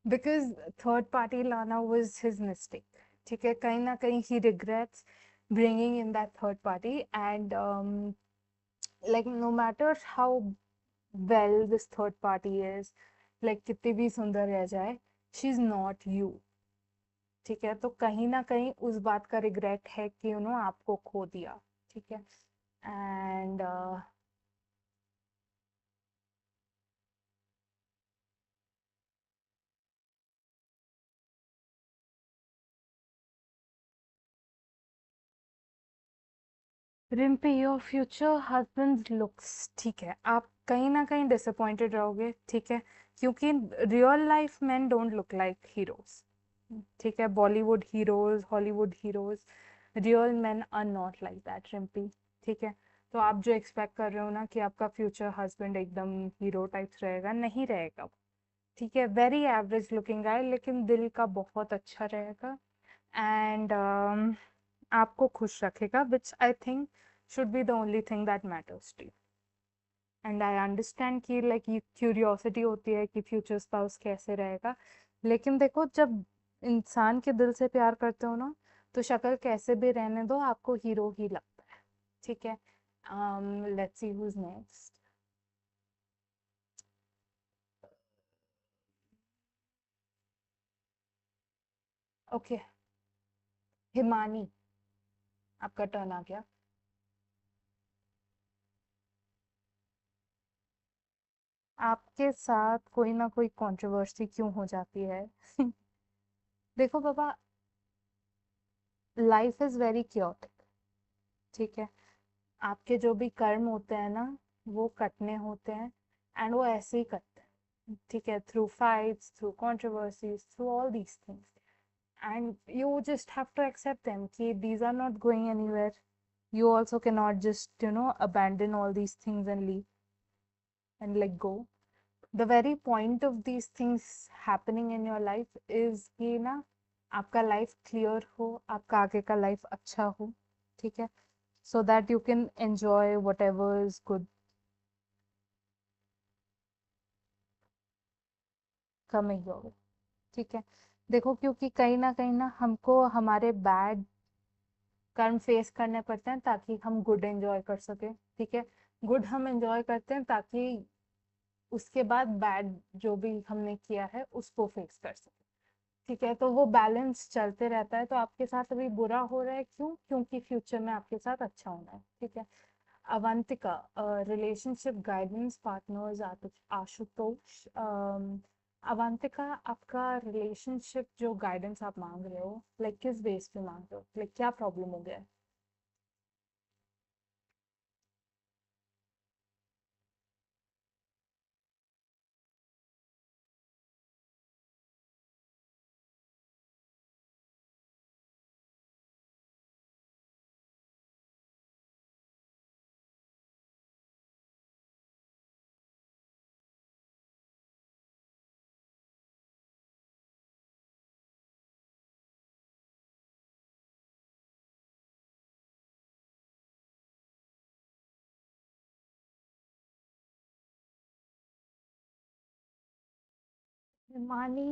Because third party Lana was his mistake. ठीक है, कहीं ना कहीं he regrets bringing in that third party, and like no matter how well this third party is, like कितनी भी सुंदर रह जाए, she's not you. ठीक है, तो कहीं ना कहीं उस बात का रिग्रेट है कि आपको खो दिया. ठीक है, and Rimpy, your future husband looks, ठीक है, आप कहीं ना कहीं डिसअपॉइंटेड रहोगे. ठीक है, क्योंकि real life man don't look like heroes. ठीक है, Bollywood heroes, Hollywood heroes, real man are not like that Rimpi. ठीक है, तो आप जो एक्सपेक्ट कर रहे हो ना कि आपका फ्यूचर हस्बैंड एकदम हीरो टाइप्स रहेगा, नहीं रहेगा वो. ठीक है, वेरी एवरेज लुकिंग गाय, लेकिन दिल का बहुत अच्छा रहेगा. एंड आपको खुश रखेगा, which I think should be the only thing that matters to you. And I understand कि लाइक ये क्यूरियोसिटी होती है कि फ्यूचर स्पाउस कैसे रहेगा, लेकिन देखो, जब इंसान के दिल से प्यार करते हो ना, तो शक्ल कैसे भी रहने दो, आपको हीरो ही लगता है. ठीक है, let's see who is next. Okay, Himani, आपका टर्न आ गया. आपके साथ कोई ना कोई कंट्रोवर्सी क्यों हो जाती है? देखो बाबा, लाइफ इज वेरी क्योटिक. ठीक है, आपके जो भी कर्म होते हैं ना, वो कटने होते हैं, एंड वो ऐसे ही कटते हैं. ठीक है, through fights, through controversies, through all these things, and you just have to accept them कि these are not going anywhere. You also cannot just abandon all these things and leave and let go. The very point of these things happening in your life is कि ना आपका life clear हो, आपका आगे का life अच्छा हो. ठीक है, so that you can enjoy whatever is good coming your way. ठीक है, देखो, क्योंकि कहीं ना हमको हमारे बैड कर्म फेस करने पड़ते हैं ताकि हम गुड एंजॉय कर सके. ठीक है, गुड हम एंजॉय करते हैं ताकि उसके बाद बैड जो भी हमने किया है उसको फेस कर सके. ठीक है, तो वो बैलेंस चलते रहता है. तो आपके साथ अभी बुरा हो रहा है, क्यों? क्योंकि फ्यूचर में आपके साथ अच्छा होना है. ठीक है, Avantika, relationship guidance partners, Ashutosh. Avantika, आपका रिलेशनशिप जो गाइडेंस आप मांग रहे हो, लाइक किस बेस पे मांग रहे हो? लाइक क्या प्रॉब्लम हो गया है? मानी,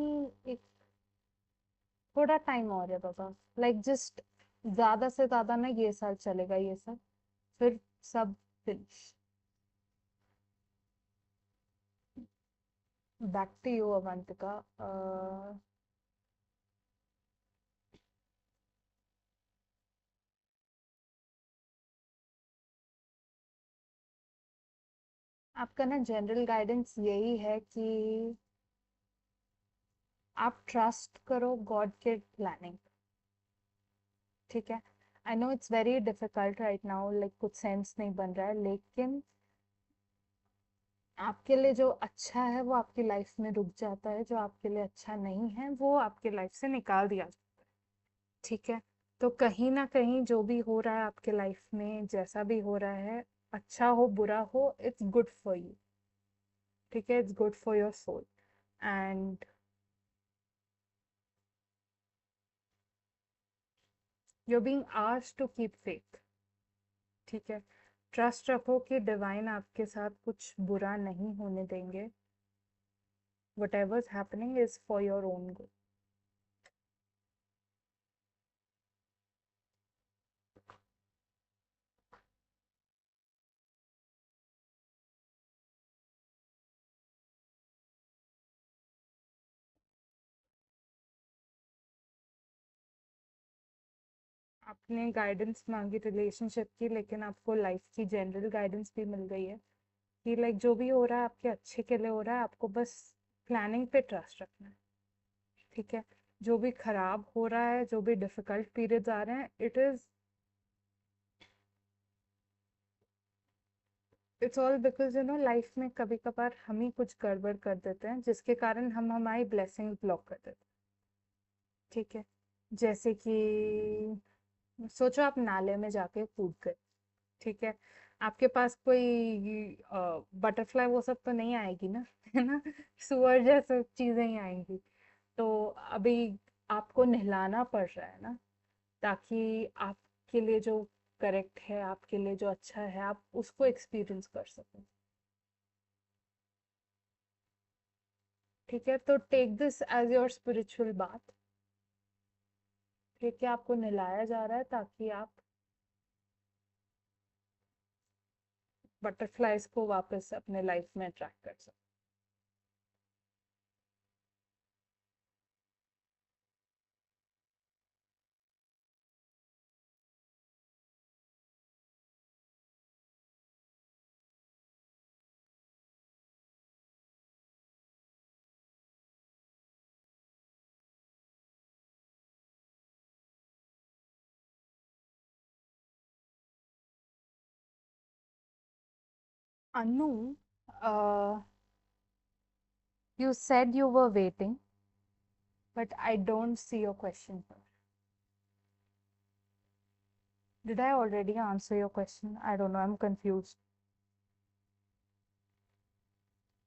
एक थोड़ा टाइम और है बाबा. लाइक जस्ट ज्यादा से ज्यादा ना ये साल चलेगा ये सब, फिर सब finish. Back to you Avantika. आपका ना जनरल गाइडेंस यही है कि आप ट्रस्ट करो गॉड के प्लानिंग। ठीक है, I know it's very difficult right now, like कुछ सेंस नहीं बन रहा है, लेकिन आपके लिए जो अच्छा है वो आपकी लाइफ में रुक जाता है, जो आपके लिए अच्छा नहीं है वो आपके लाइफ से निकाल दिया जाता है। ठीक है, तो कहीं ना कहीं जो भी हो रहा है आपके लाइफ में, जैसा भी हो रहा है, अच्छा हो बुरा हो, इट्स गुड फॉर यू। ठीक है, it's good for your soul, and you are being asked to keep faith. ठीक है, ट्रस्ट रखो कि डिवाइन आपके साथ कुछ बुरा नहीं होने देंगे। whatever is happening is for your own good. आपने गाइडेंस मांगी रिलेशनशिप की, लेकिन आपको लाइफ की जनरल गाइडेंस भी मिल गई है कि लाइक जो भी हो रहा है आपके अच्छे के लिए हो रहा है, आपको बस प्लानिंग पे ट्रस्ट रखना है। ठीक है, जो भी खराब हो रहा है, जो भी डिफिकल्ट पीरियड्स आ रहे हैं, इट्स ऑल बिकॉज लाइफ में कभी कभार हम ही कुछ गड़बड़ कर देते हैं, जिसके कारण हम हमारी ब्लेसिंग ब्लॉक कर देते हैं। ठीक है, जैसे कि सोचो आप नाले में जाके कूद गए। ठीक है, आपके पास कोई बटरफ्लाई वो सब तो नहीं आएगी ना, है ना, सुअर जैसे चीजें ही आएंगी। तो अभी आपको नहलाना पड़ रहा है ना, ताकि आपके लिए जो करेक्ट है, आपके लिए जो अच्छा है, आप उसको एक्सपीरियंस कर सको। ठीक है, तो take this as your spiritual बात। ठीक है, आपको नहलाया जा रहा है ताकि आप बटरफ्लाइज को वापस अपने लाइफ में अट्रैक्ट कर सको। Anu, you said you were waiting, but I don't see your question here. Did I already answer your question? I don't know. I'm confused.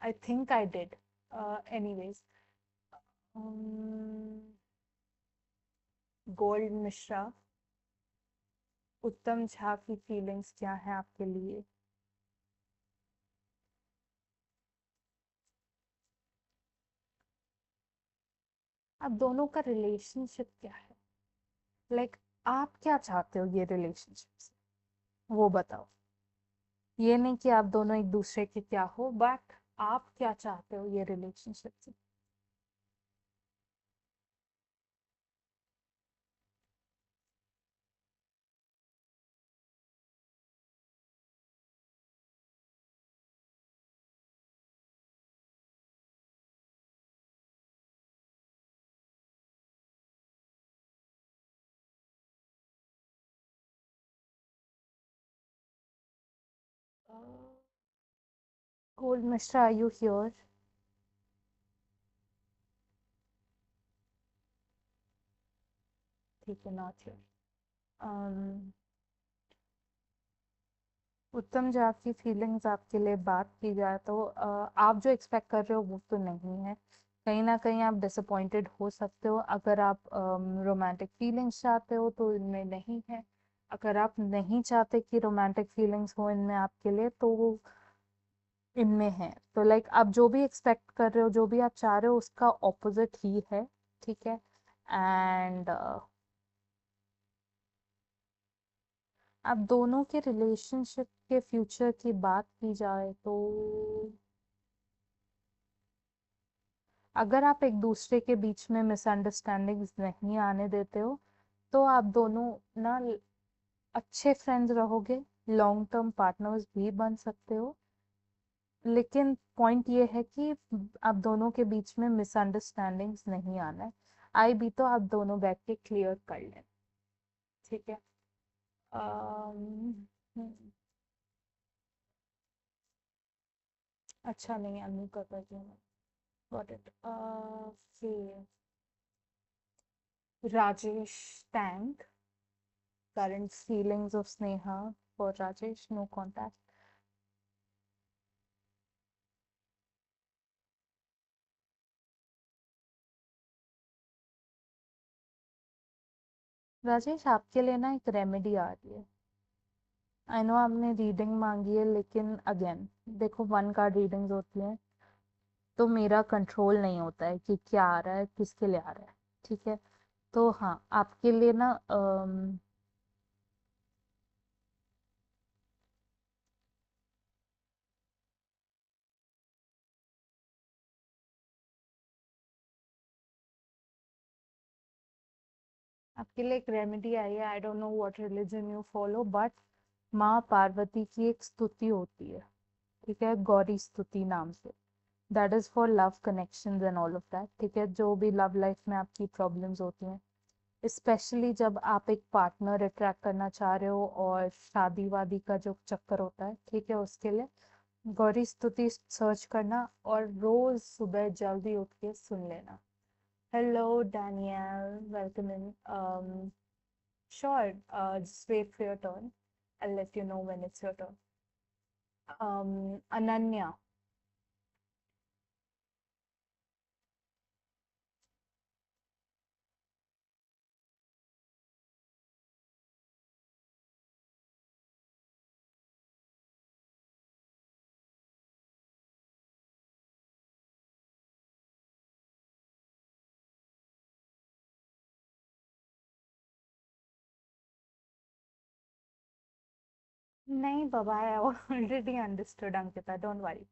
I think I did. Anyways, um, gold Mishra, उत्तम झा की feelings क्या है आपके लिए? आप दोनों का relationship क्या है? लाइक आप क्या चाहते हो ये रिलेशनशिप से, वो बताओ। ये नहीं कि आप दोनों एक दूसरे के क्या हो, बट आप क्या चाहते हो ये रिलेशनशिप से? Gold Mishra, are you here? ठीक है, नॉट हियर। उत्तम जी, आपकी फीलिंग्स आपके लिए बात की जाए तो आप जो एक्सपेक्ट कर रहे हो वो तो नहीं है। कहीं ना कहीं आप डिसअपॉइंटेड हो सकते हो। अगर आप रोमांटिक फीलिंग्स चाहते हो तो इनमें नहीं है। अगर आप नहीं चाहते कि रोमांटिक फीलिंग्स हो इनमें आपके लिए, तो वो इनमें है। तो लाइक आप जो भी एक्सपेक्ट कर रहे हो, जो भी आप चाह रहे हो, उसका ऑपोजिट ही है। ठीक है, एंड आप दोनों के रिलेशनशिप के फ्यूचर की बात की जाए तो अगर आप एक दूसरे के बीच में मिसअंडरस्टैंडिंग्स नहीं आने देते हो, तो आप दोनों ना अच्छे फ्रेंड्स रहोगे, लॉन्ग टर्म पार्टनर्स भी बन सकते हो। लेकिन पॉइंट ये है कि आप दोनों के बीच में मिसअंडरस्टैंडिंग्स नहीं आना है। आई भी तो आप दोनों बैठ के क्लियर कर लें। ठीक है। हम्म, अच्छा नहीं, अनु का कर दिया। Got it. फिर राजेश टैंक, current feelings of Sneha for Rajesh, no contact. Rajesh, आपके लिए ना एक रेमेडी आ रही है। आई नो आपने रीडिंग मांगी है, लेकिन अगेन देखो, वन कार्ड रीडिंग्स होती हैं तो मेरा कंट्रोल नहीं होता है कि क्या आ रहा है, किसके लिए आ रहा है। ठीक है। तो हाँ, आपके लिए ना आपके लिए एक रेमेडी आई है। आई don't know what religion you follow, but माँ पार्वती की एक स्तुति होती है। ठीक है, गौरी स्तुति नाम से। That is for love connections and all of that. ठीक है, जो भी लव लाइफ में आपकी प्रॉब्लम्स होती हैं, स्पेशली जब आप एक पार्टनर अट्रैक्ट करना चाह रहे हो और शादी वादी का जो चक्कर होता है, ठीक है, उसके लिए गौरी स्तुति सर्च करना और रोज सुबह जल्दी उठ के सुन लेना। Hello Daniel, welcome in. Sure, just wait for your turn. I'll let you know when it's your turn. Ananya. नहीं बाबा, I already understood, Ankita. Don't worry.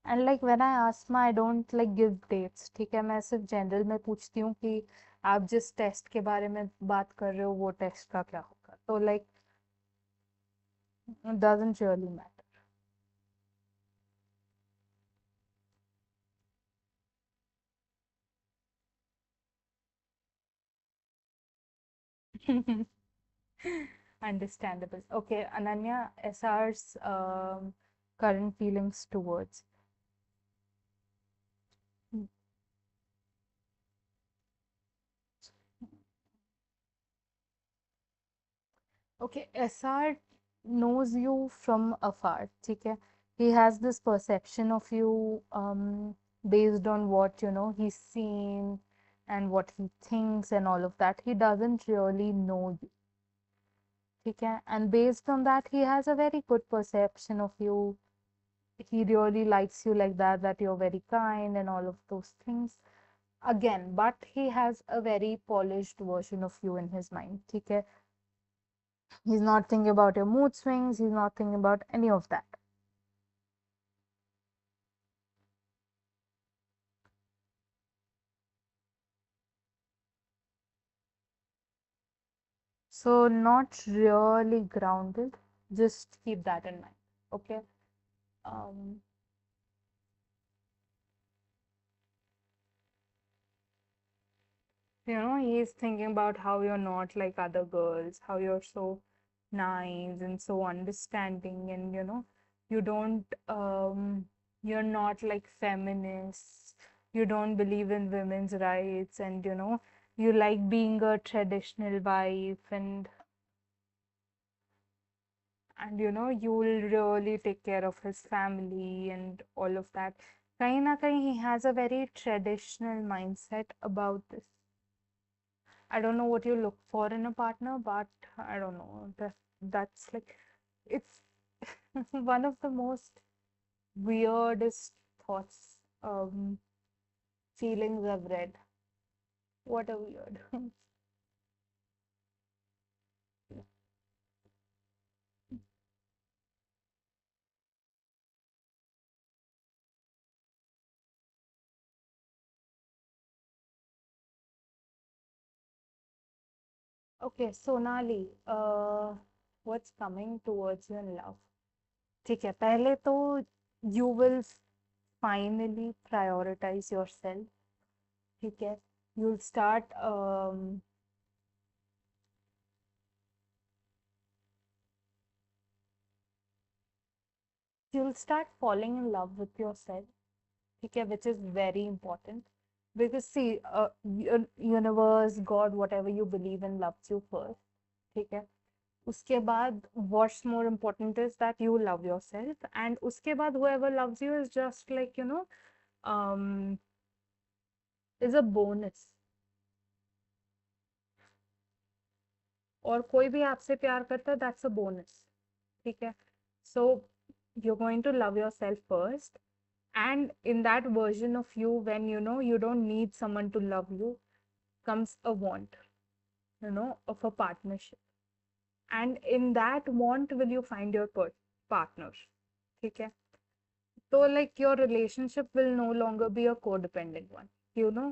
And like when I ask my, I don't like give dates. ठीक है, मैं सिर्फ general में पूछती हूँ कि आप जिस टेस्ट के बारे में बात कर रहे हो वो टेस्ट का क्या होगा, तो like doesn't really matter. Understandable. Okay, Ananya, SR's current feelings towards. Okay, SR knows you from afar. ठीक है, he has this perception of you based on what he's seen and what he thinks and all of that. He doesn't really know you. ठीक है, and based on that, he has a very good perception of you. He really likes you like that, that you're very kind and all of those things. Again, but he has a very polished version of you in his mind. ठीक है, he's not thinking about your mood swings, he's not thinking about any of that. So not really grounded. Just keep that in mind. Okay. Um, he's thinking about how you're not like other girls, how you're so nice and so understanding, and you don't you're not like feminists, you don't believe in women's rights, and you like being a traditional wife, and you'll really take care of his family and all of that. Kahin na kahin, he has a very traditional mindset about this. I don't know what you look for in a partner, but I don't know. That's like, it's one of the most weirdest thoughts, feelings I've read. What a weird. Okay, Sonali, what's coming towards your love. ठीक है, पहले तो you will finally prioritize yourself. ठीक है, you will start you'll start falling in love with yourself. ठीक है, which is very important because see, universe, God, whatever you believe in loves you first. ठीक है, उसके बाद what's more important is that you love yourself, and उसके बाद whoever loves you is just like, um is a bonus. और कोई भी आपसे प्यार करता है, that's a bonus. ठीक है, so you're going to love yourself first, and in that version of you, when you don't need someone to love you, comes a want, of a partnership, and in that want will you find your partner. ठीक है, तो like your relationship will no longer be a codependent one. you know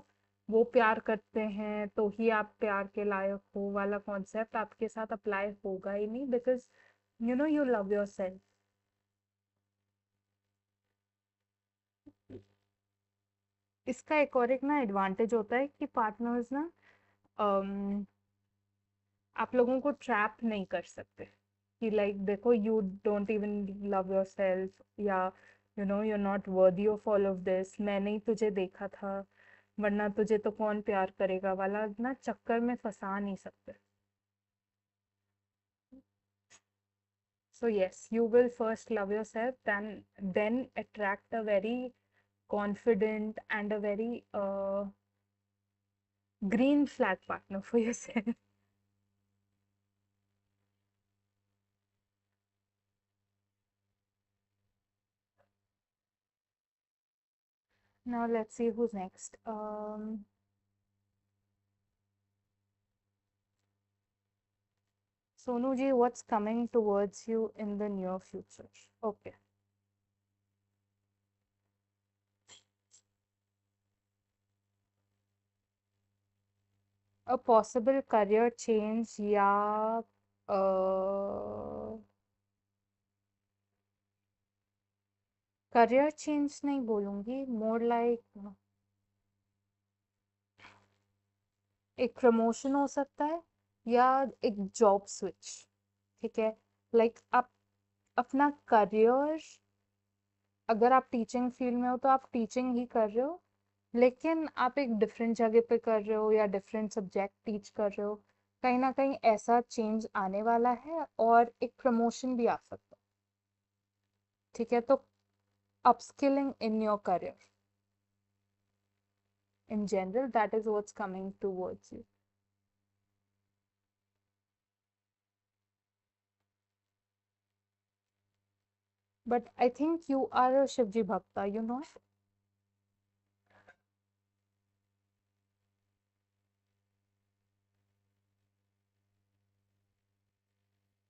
वो प्यार करते हैं तो ही आप प्यार के लायक हो वाला कॉन्सेप्ट आपके साथ अप्लाई होगा ही नहीं, बिकॉज you love yourself. इसका एक और एक ना एडवांटेज होता है कि पार्टनर्स ना अम, आप लोगों को ट्रैप नहीं कर सकते कि लाइक देखो you don't even love yourself, या you're not worthy of all of this, मैंने ही तुझे देखा था वरना तुझे तो कौन प्यार करेगा वाला ना चक्कर में फंसा नहीं सकते. So yes, you will first love yourself, then attract a very confident and a very green flag partner for yourself. Now let's see who's next. Sonu ji, what's coming towards you in the near future? Okay. A possible career change या career change नहीं बोलूंगी, more like एक promotion हो सकता है या एक job switch. ठीक है, लाइक आप अपना करियर, अगर आप टीचिंग फील्ड में हो तो आप टीचिंग ही कर रहे हो, लेकिन आप एक डिफरेंट जगह पे कर रहे हो या डिफरेंट सब्जेक्ट टीच कर रहे हो, कहीं ना कहीं ऐसा चेंज आने वाला है और एक प्रमोशन भी आ सकता है. ठीक है, तो upskilling in your career in general, that is what's coming towards you. But I think you are a Shivji Bhakta,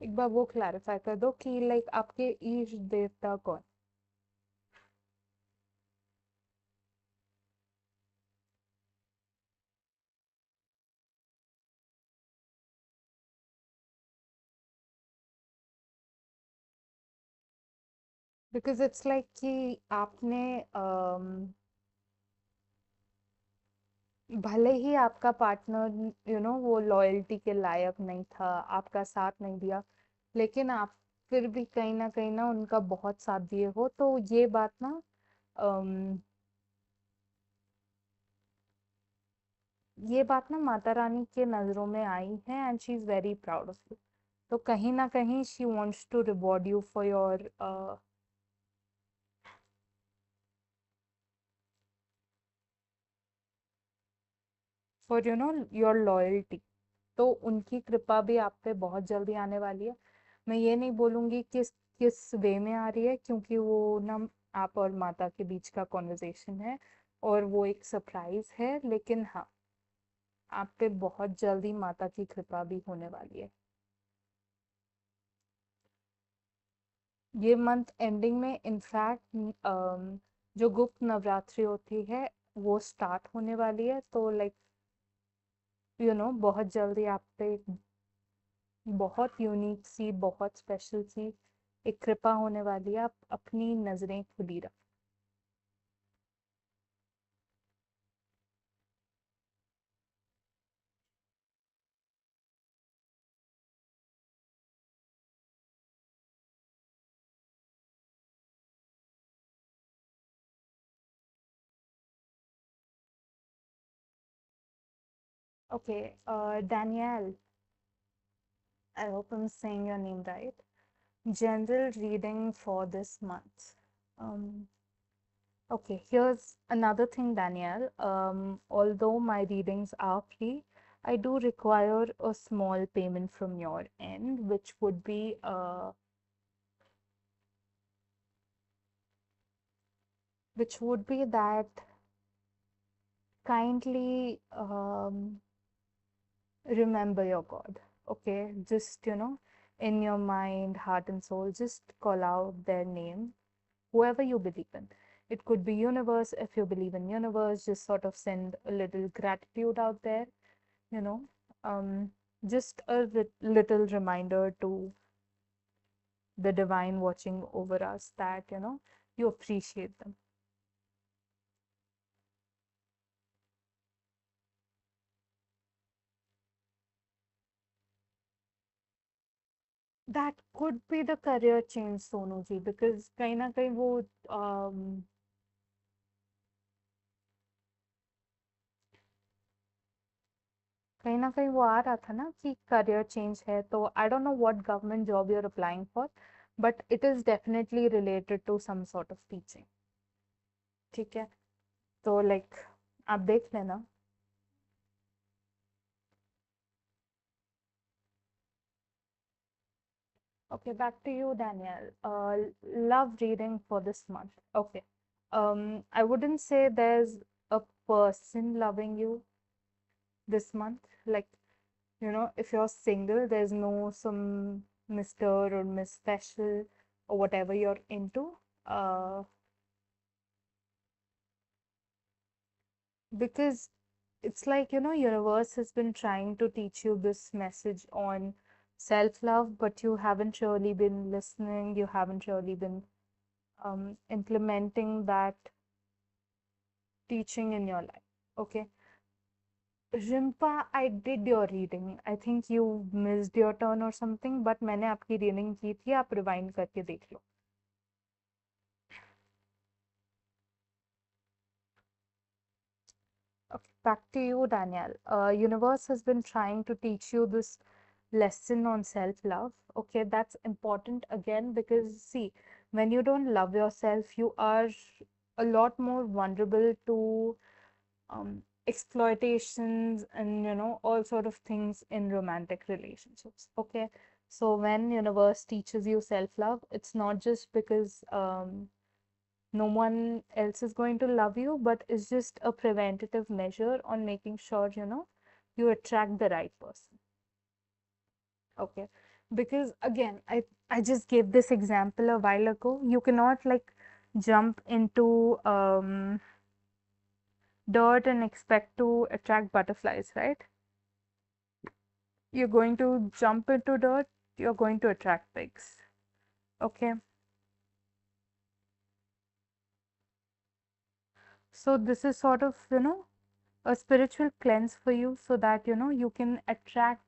एक बार वो क्लैरिफाई कर दो कि लाइक आपके ईश देवता कौन. बिकॉज इट्स लाइक कि आपने भले ही आपका पार्टनर वो लॉयल्टी के लायक नहीं था, आपका साथ नहीं दिया, लेकिन आप फिर भी कहीं ना उनका बहुत साथ दिए हो, तो ये बात ना माता रानी के नजरों में आई है, and she is very proud of you. तो कहीं ना कहीं she wants to reward you for your loyalty. तो उनकी कृपा भी आप पे बहुत जल्दी आने वाली है. मैं ये नहीं बोलूंगी किस किस वे में आ रही है, क्योंकि वो ना आप और माता के बीच का कॉन्वर्जेशन है और वो एक सरप्राइज है, लेकिन हाँ, आप पे बहुत जल्दी माता की कृपा भी होने वाली है. ये मंथ एंडिंग में इनफैक्ट जो गुप्त नवरात्रि होती है वो स्टार्ट होने वाली है, तो लाइक बहुत जल्दी आप पे बहुत यूनिक सी, बहुत स्पेशल सी एक कृपा होने वाली है। आप अपनी नजरें खुली रख। Okay, Daniel, I hope I am saying your name right. General reading for this month. Um, okay, here's another thing, Danielle. Although my readings are free, I do require a small payment from your end, which would be that kindly remember your God. Okay, just in your mind, heart, and soul, just call out their name, whoever you believe in. It could be universe. If you believe in universe, just sort of send a little gratitude out there, you know. Um, just a little reminder to the divine watching over us that, you appreciate them. That could be the career change, Sonu ji, because कहीं ना कहीं वो कहीं ना कहीं वो आ रहा था ना कि करियर चेंज है, तो I don't know what government job you are applying for, but it is definitely related to some sort of teaching. ठीक है, तो लाइक आप देख लेना। Okay, back to you, Danielle. Love reading for this month. Okay. I wouldn't say there's a person loving you this month. Like, if you're single, there's no some Mr. or Miss Special or whatever you're into. Because it's like, universe has been trying to teach you this message on self-love, but you haven't really been listening, you haven't really been implementing that teaching in your life. Okay. Rimpa, I did your reading. I think you missed your turn or something, but मैंने आपकी reading की थी, आप rewind करके देख लो. Okay, back to you, Danielle. Universe has been trying to teach you this lesson on self-love. Okay, that's important again because see, when you don't love yourself, you are a lot more vulnerable to exploitations and all sort of things in romantic relationships. Okay, so when universe teaches you self-love, it's not just because no one else is going to love you, but it's just a preventative measure on making sure you attract the right person. Okay, because again, I just gave this example a while ago. You cannot like jump into dirt and expect to attract butterflies, right? You're going to jump into dirt, you're going to attract pigs. Okay, so this is sort of a spiritual cleanse for you so that you can attract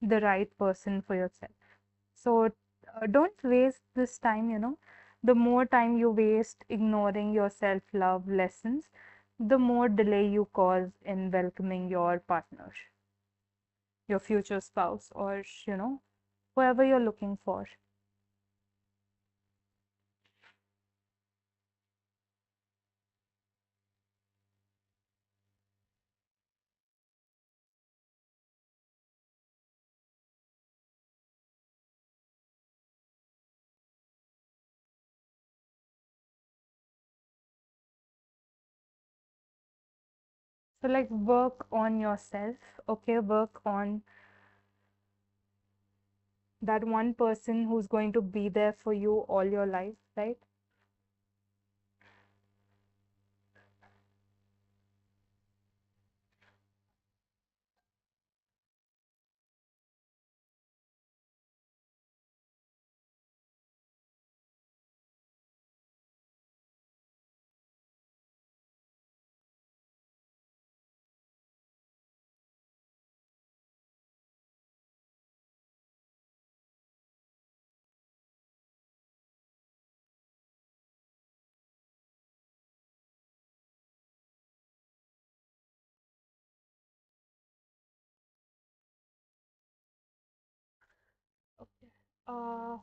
the right person for yourself. So don't waste this time. The more time you waste ignoring your self love lessons, the more delay you cause in welcoming your partner, your future spouse, or whoever you're looking for. So, like, work on yourself, okay? Work on that one person who's going to be there for you all your life, right? Uh,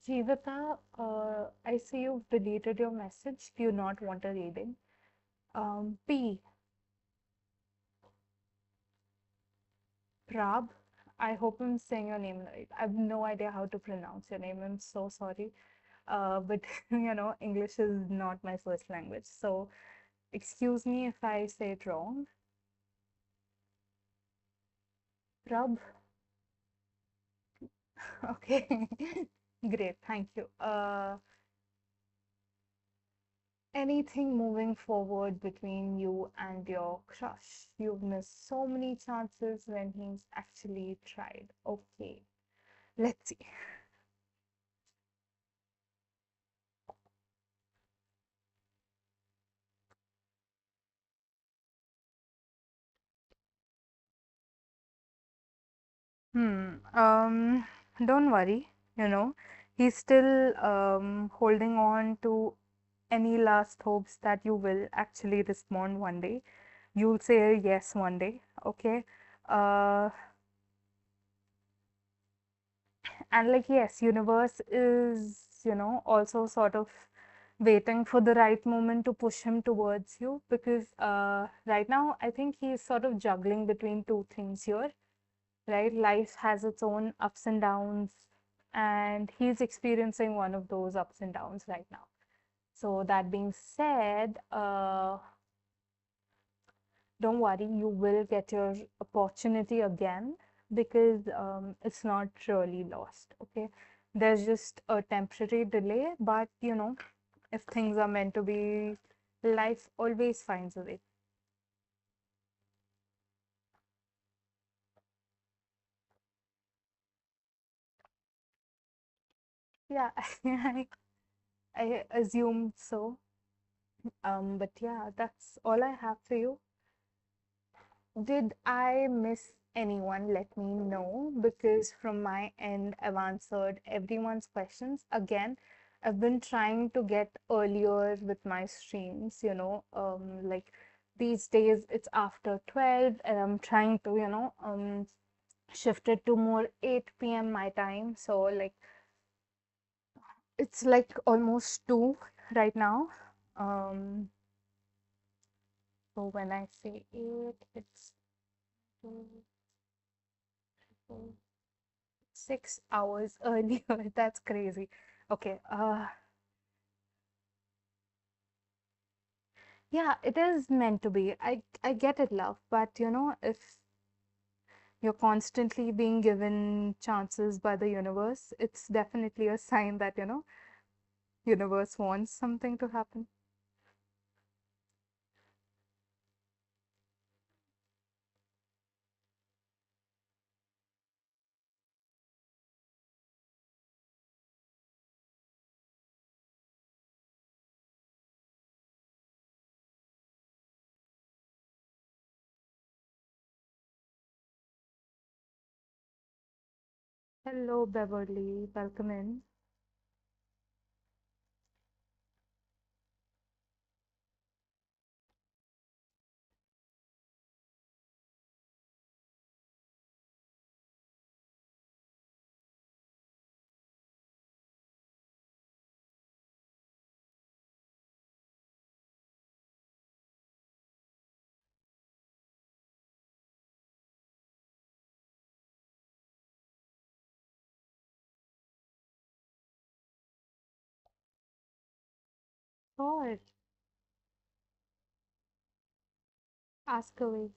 Jeevata, I see you've deleted your message. Do you not want a reading? P. Prab. I hope I'm saying your name right. I have no idea how to pronounce your name. I'm so sorry. But English is not my first language. So excuse me if I say it wrong. Prab. Okay. Great. Thank you. Anything moving forward between you and your crush? You've missed so many chances when he's actually tried. Okay. Let's see. Hmm. Don't worry, he's still holding on to any last hopes that you will actually respond one day. You'll say yes one day, okay? Uh, and like yes, universe is, also sort of waiting for the right moment to push him towards you because right now I think he's sort of juggling between two things here, right? Life has its own ups and downs, and he's experiencing one of those ups and downs right now. So, that being said, don't worry, you will get your opportunity again because it's not really lost, okay? There's just a temporary delay, but if things are meant to be, life always finds a way. Yeah, I assumed so. But yeah, that's all I have for you. Did I miss anyone? Let me know because from my end, I've answered everyone's questions. Again, I've been trying to get earlier with my streams, like these days it's after 12 and I'm trying to, shift it to more 8 p.m. my time. So like it's like almost 2 right now. Um, so when I say 8, it's 2, 6 hours earlier. That's crazy. Okay. Yeah, it is meant to be. I get it, love, but if you're constantly being given chances by the universe, it's definitely a sign that, universe wants something to happen. Hello, Beverly. Welcome in. Or ask away.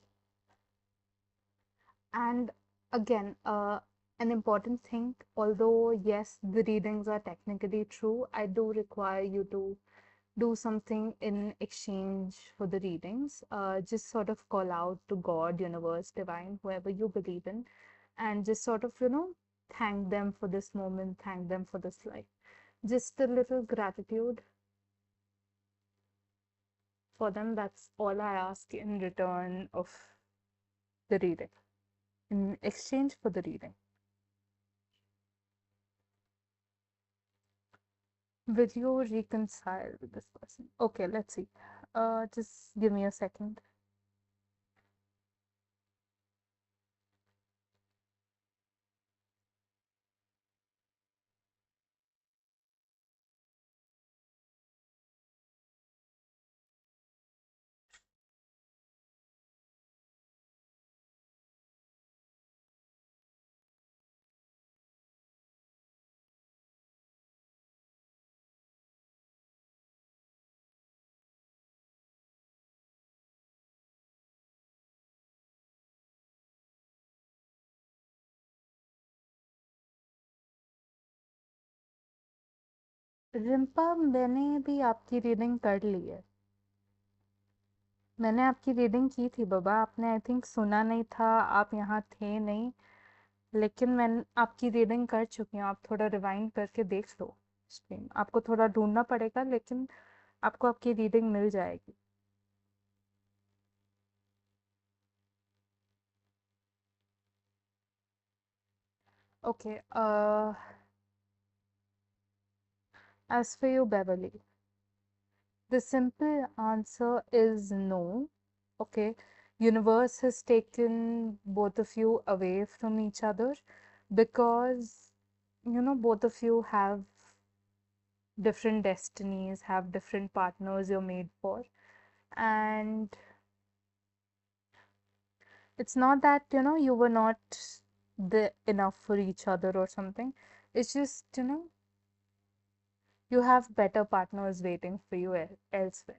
And again, an important thing, although yes, the readings are technically true, I do require you to do something in exchange for the readings. Just sort of call out to God, universe, divine, whoever you believe in, and just sort of, thank them for this moment, thank them for this life. Just a little gratitude for them. That's all I ask in return of the reading, in exchange for the reading. Will you reconcile with this person? Okay, let's see. Just give me a second. Rimpa, मैंने भी आपकी reading कर ली है। मैंने आपकी reading की थी बाबा, आपने आई थिंक सुना नहीं था, आप यहाँ थे नहीं। लेकिन मैं आपकी रीडिंग कर चुकी हूँ, आप थोड़ा रिवाइंड करके देख लो स्ट्रीम। आपको थोड़ा ढूंढना पड़ेगा, लेकिन आपको आपकी रीडिंग मिल जाएगी। Okay, as for you, Beverly, the simple answer is no. Okay, universe has taken both of you away from each other because both of you have different destinies, have different partners you're made for, and it's not that you were not the enough for each other or something. It's just you have better partners waiting for you elsewhere.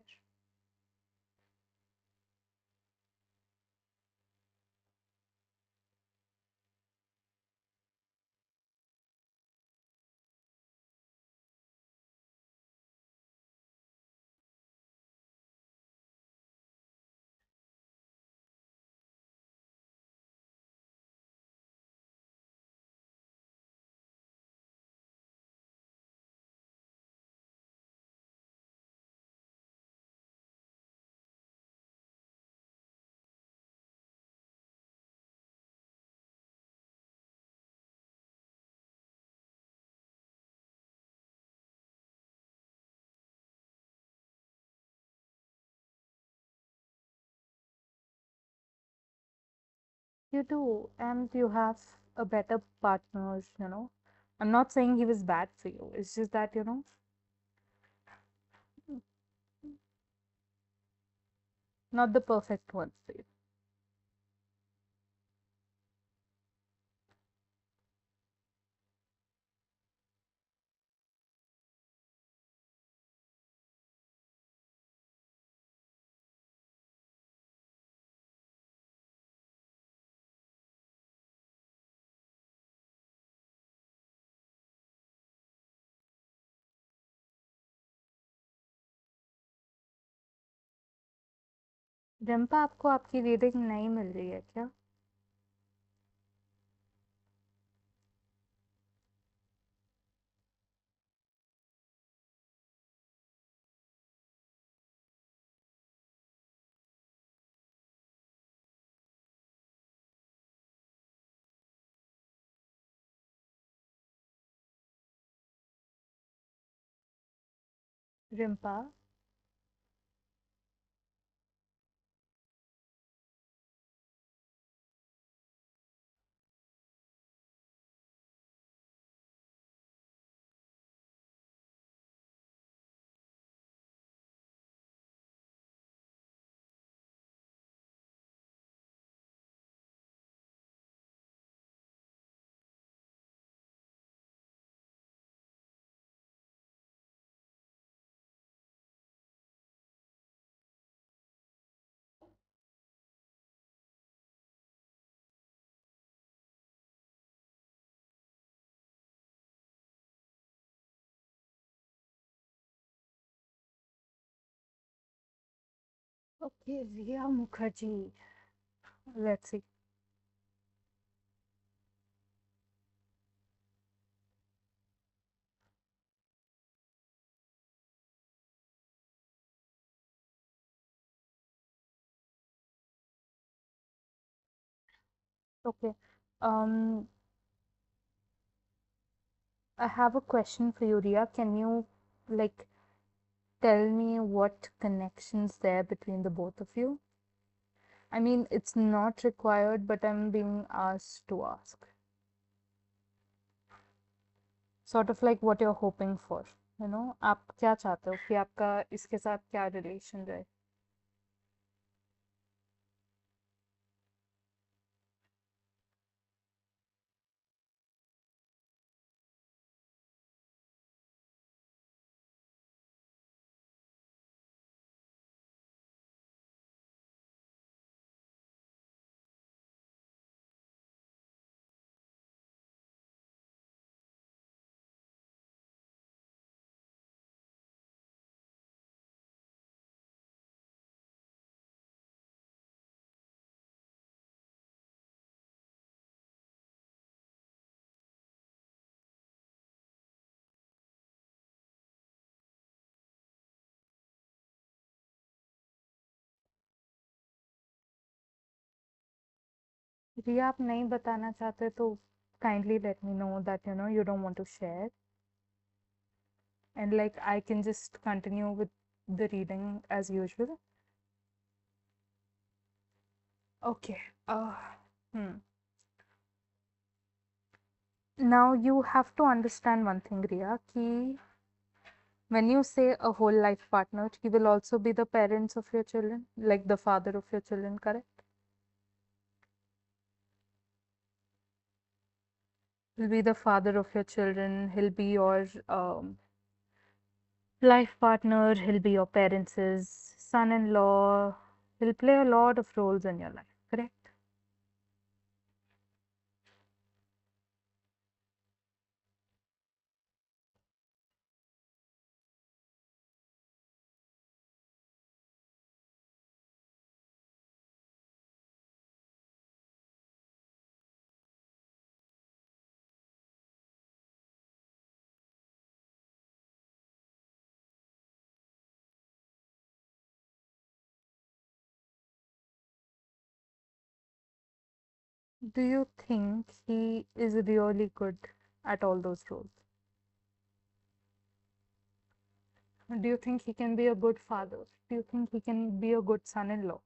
You do, and you have a better partners. I'm not saying he was bad for you. It's just that, not the perfect one for you. Rimpa, आपको आपकी reading नहीं मिल रही है क्या? Rimpa, okay, Riya Mukherjee, let's see. Okay, um, I have a question for you, Riya. Can you like tell me what connections there between the both of you. I mean, it's not required, but I'm being asked to ask. Sort of like what you're hoping for, you know, आप क्या चाहते हो कि आपका इसके साथ क्या relation रहे. रिया, आप नहीं बताना चाहते तो kindly let me know that you know you don't want to share, and like I can just continue with the reading as usual. Okay. Hmm. Now you have to understand one thing, Riya, ki when you say a whole life partner, he will also be the parents of your children, like the father of your children, correct? He'll be the father of your children, he'll be your life partner, he'll be your parents' son-in-law, he'll play a lot of roles in your life, correct? Do you think he is really good at all those roles? Do you think he can be a good father? Do you think he can be a good son-in-law?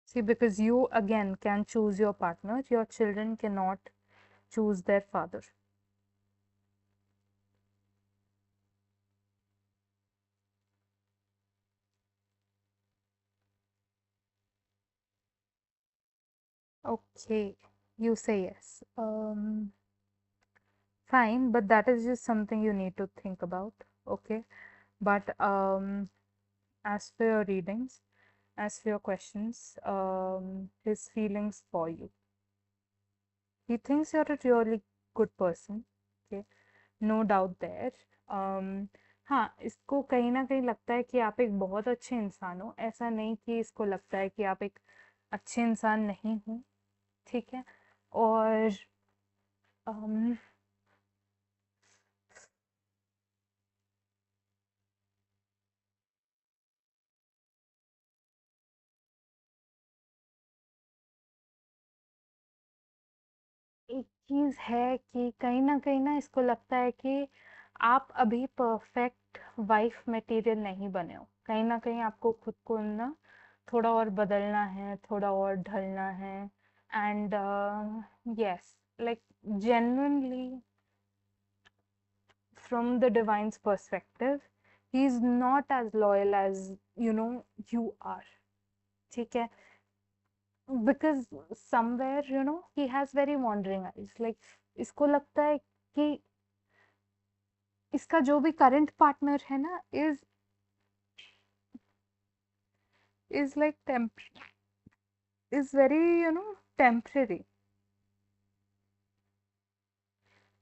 See, because you again can choose your partner, your children cannot choose their father. Okay, you say yes. Fine, but that is just something you need to think about. Okay, but as for your readings, as for your questions, his feelings for you. He thinks you're a really good person. Okay, no doubt there. हाँ, इसको कहीं ना कहीं लगता है कि आप एक बहुत अच्छे इंसान हो, ऐसा नहीं कि इसको लगता है कि आप एक अच्छे इंसान नहीं हो. ठीक है. और um, एक चीज है कि कहीं ना इसको लगता है कि आप अभी परफेक्ट वाइफ मटेरियल नहीं बने हो. कहीं ना कहीं आपको खुद को ना थोड़ा और बदलना है, थोड़ा और ढलना है. And yes, like genuinely from the divine's perspective, he's not as loyal as you know you are. ठीक है. Because somewhere you know he has very wandering eyes. Like इसको लगता है कि इसका जो भी करंट पार्टनर है ना is like is very you know temporary.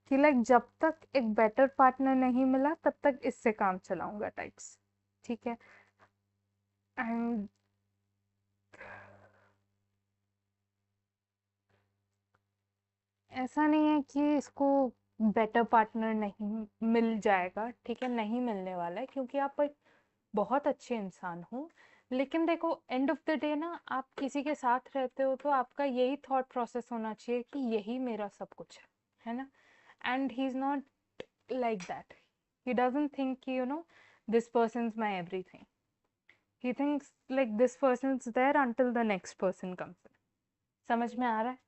कि लाइक जब तक एक बेटर पार्टनर नहीं मिला तब तक इससे काम चलाऊंगा टाइप्स. ठीक है. एंड ऐसा नहीं है कि इसको बेटर पार्टनर नहीं मिल जाएगा. ठीक है, नहीं मिलने वाला है क्योंकि आप एक बहुत अच्छे इंसान हो. लेकिन देखो एंड ऑफ द डे ना, आप किसी के साथ रहते हो तो आपका यही थॉट प्रोसेस होना चाहिए कि यही मेरा सब कुछ है ना. And he is not like that. He doesn't think, this person's my everything. He thinks like this person's there until the next person comes in. समझ में आ रहा है?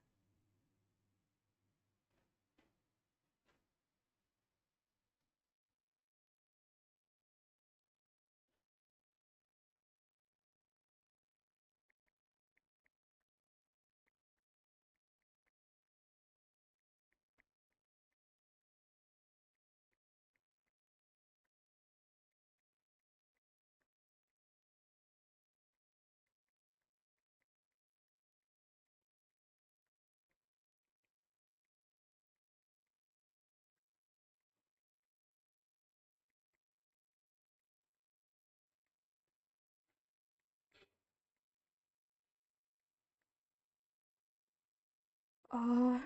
Uh,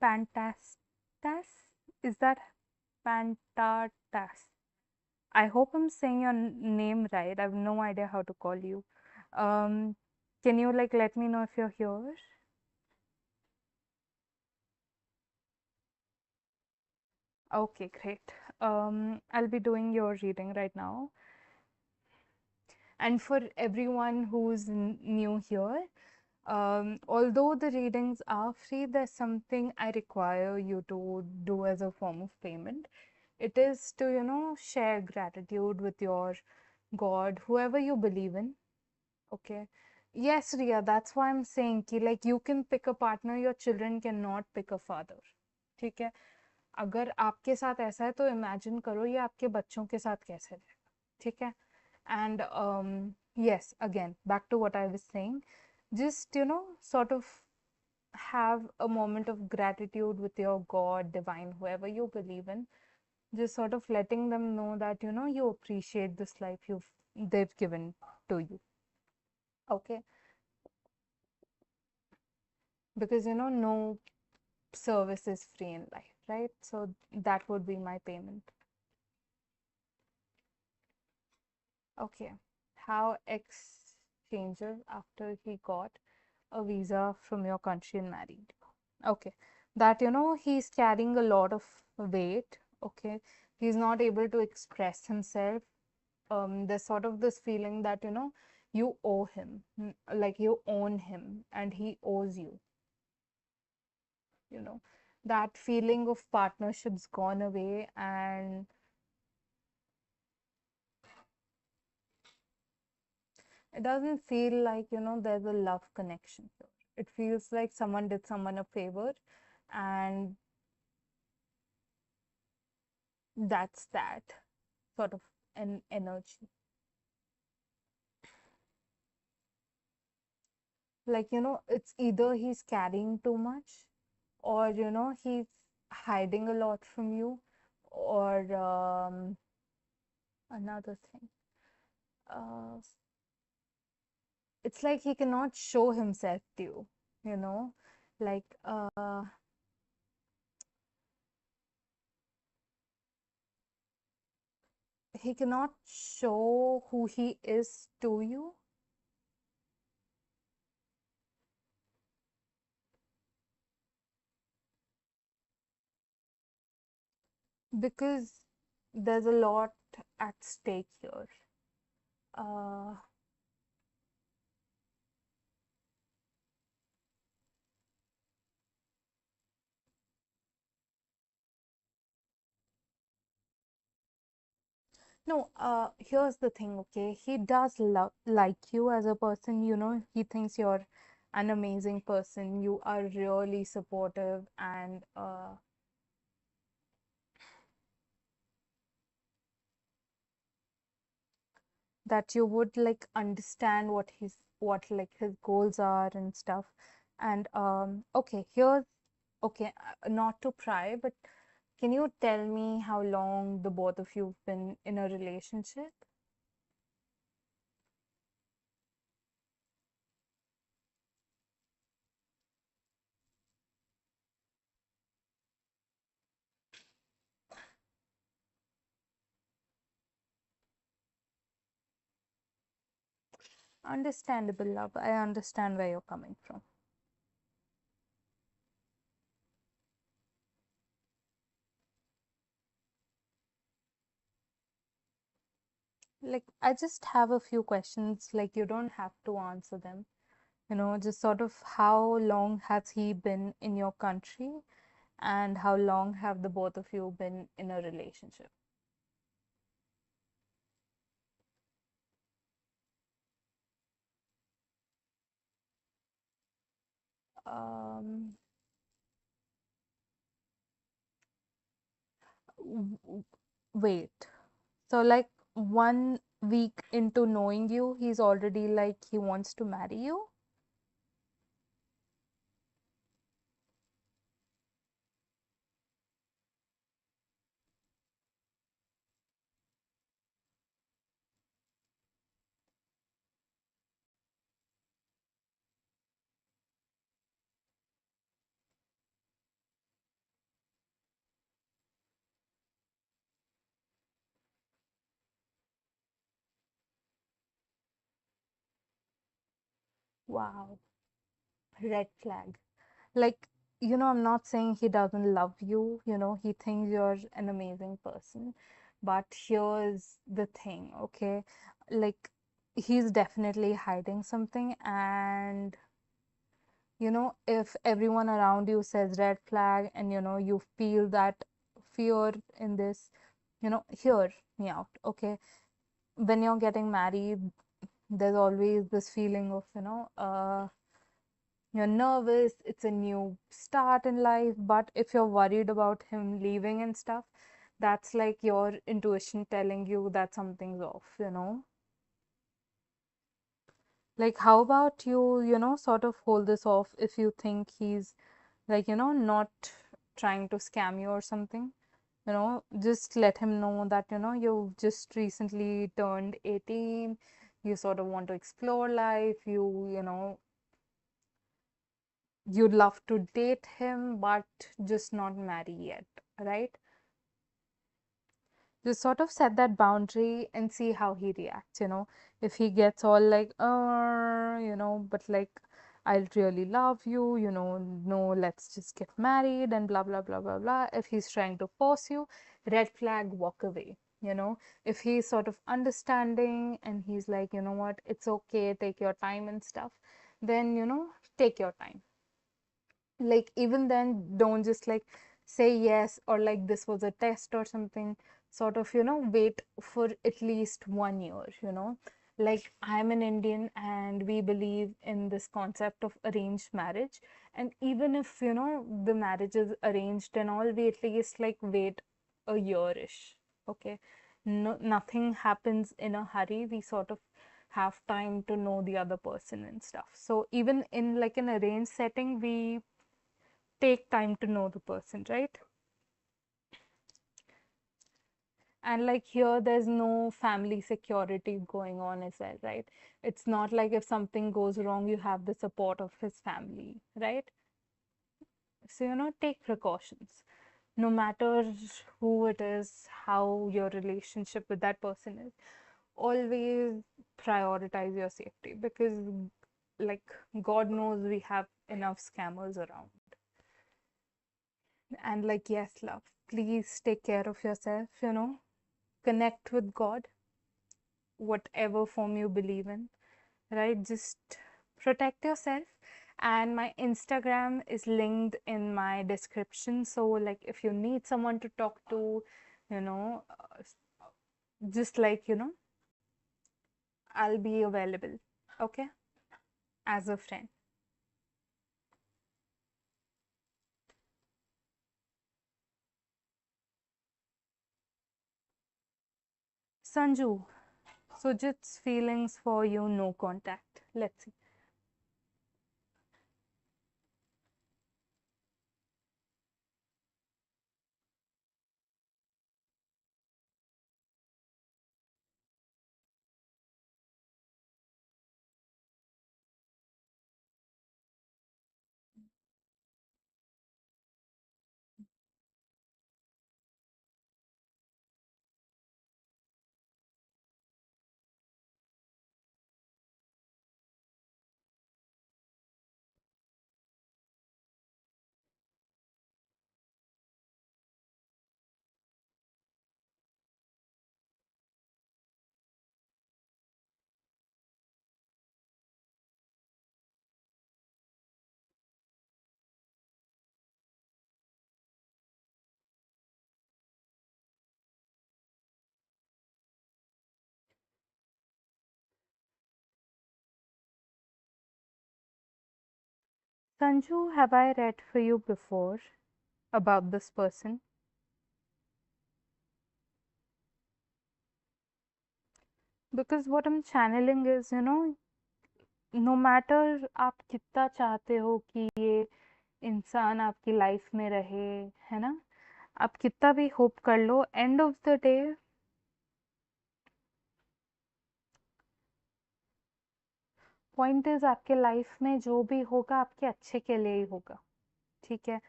Pantastas? Is that Pantatas? I hope I'm saying your name right. I have no idea how to call you. Um, can you like let me know if you're here? Okay, great. I'll be doing your reading right now. And for everyone who's new here, although the readings are free, there's something I require you to do as a form of payment. It is to, share gratitude with your God, whoever you believe in. Okay. Yes, Ria, that's why I'm saying कि like you can pick a partner, your children cannot pick a father. ठीक है. अगर आपके साथ ऐसा है तो imagine करो ये आपके बच्चों के साथ कैसे रहेगा. ठीक है. And yes, again, back to what I was saying, just, sort of have a moment of gratitude with your God, divine, whoever you believe in, just sort of letting them know that, you appreciate this life they've given to you. Okay. Because, no service is free in life, right? So that would be my payment. Okay. How X changes after he got a visa from your country and married. Okay. That, he's carrying a lot of weight. Okay. He's not able to express himself. There's sort of this feeling that, you owe him, like you own him and he owes you, you know. That feeling of partnership's gone away, and it doesn't feel like, there's a love connection here. It feels like someone did someone a favor, and that's that sort of an energy. Like, it's either he's carrying too much, or, he's hiding a lot from you, or another thing. Uh, it's like he cannot show himself to you, you know, like he cannot show who he is to you because there's a lot at stake here. Uh, no, here's the thing, okay? He does like you as a person, he thinks you're an amazing person. You are really supportive, and that you would like understand what like his goals are and stuff. And okay, here's okay, not to pry, but can you tell me how long the both of you've been in a relationship? Understandable, love. I understand where you're coming from. Like, I just have a few questions, like, you don't have to answer them. Just sort of how long has he been in your country, and how long have the both of you been in a relationship? Um, Wait. So, like, 1 week into knowing you, he's already like he wants to marry you? Wow. Red flag. Like, I'm not saying he doesn't love you, he thinks you're an amazing person. But here's the thing, okay? Like, he's definitely hiding something, and if everyone around you says red flag, and you feel that fear in this, hear me out, okay? When you're getting married, there's always this feeling of, you're nervous, it's a new start in life, but if you're worried about him leaving and stuff, that's like your intuition telling you that something's off. Like, how about you sort of hold this off if you think he's like, not trying to scam you or something. Just let him know that, you've just recently turned 18, you sort of want to explore life, you'd love to date him, but just not marry yet, right? Just sort of set that boundary and see how he reacts. If he gets all like, but like, I really love you, no, let's just get married and blah, blah, blah, blah, blah. If he's trying to force you, red flag, walk away. If he's sort of understanding and he's like, you know what, it's okay, take your time and stuff, then, take your time. Like, even then, don't just like say yes, or like this was a test or something. Sort of, wait for at least 1 year. Like, I'm an Indian and we believe in this concept of arranged marriage, and even if the marriage is arranged and all, we at least like wait a yearish. Okay, no, nothing happens in a hurry. We sort of have time to know the other person and stuff. So even in like an arranged setting, we take time to know the person, right? And like here, there's no family security going on as well, right? It's not like if something goes wrong, you have the support of his family, right? So, take precautions. No matter who it is, how your relationship with that person is, always prioritize your safety, because, like, God knows we have enough scammers around. And like, yes, love, please take care of yourself, connect with God, whatever form you believe in, right? Just protect yourself. And my Instagram is linked in my description. So, like, if you need someone to talk to, you know, just like, I'll be available, okay, as a friend. Sanju, so just feelings for you, no contact. Let's see. Sanju, have I read for you before about this person? Because what I'm channeling is, no matter आप कितना चाहते हो कि ये इंसान आपकी life में रहे, है ना? आप कितना भी होप कर लो, end of the day point is आपके लाइफ में जो भी होगा आपके अच्छे के लिए ही होगा, ठीक है?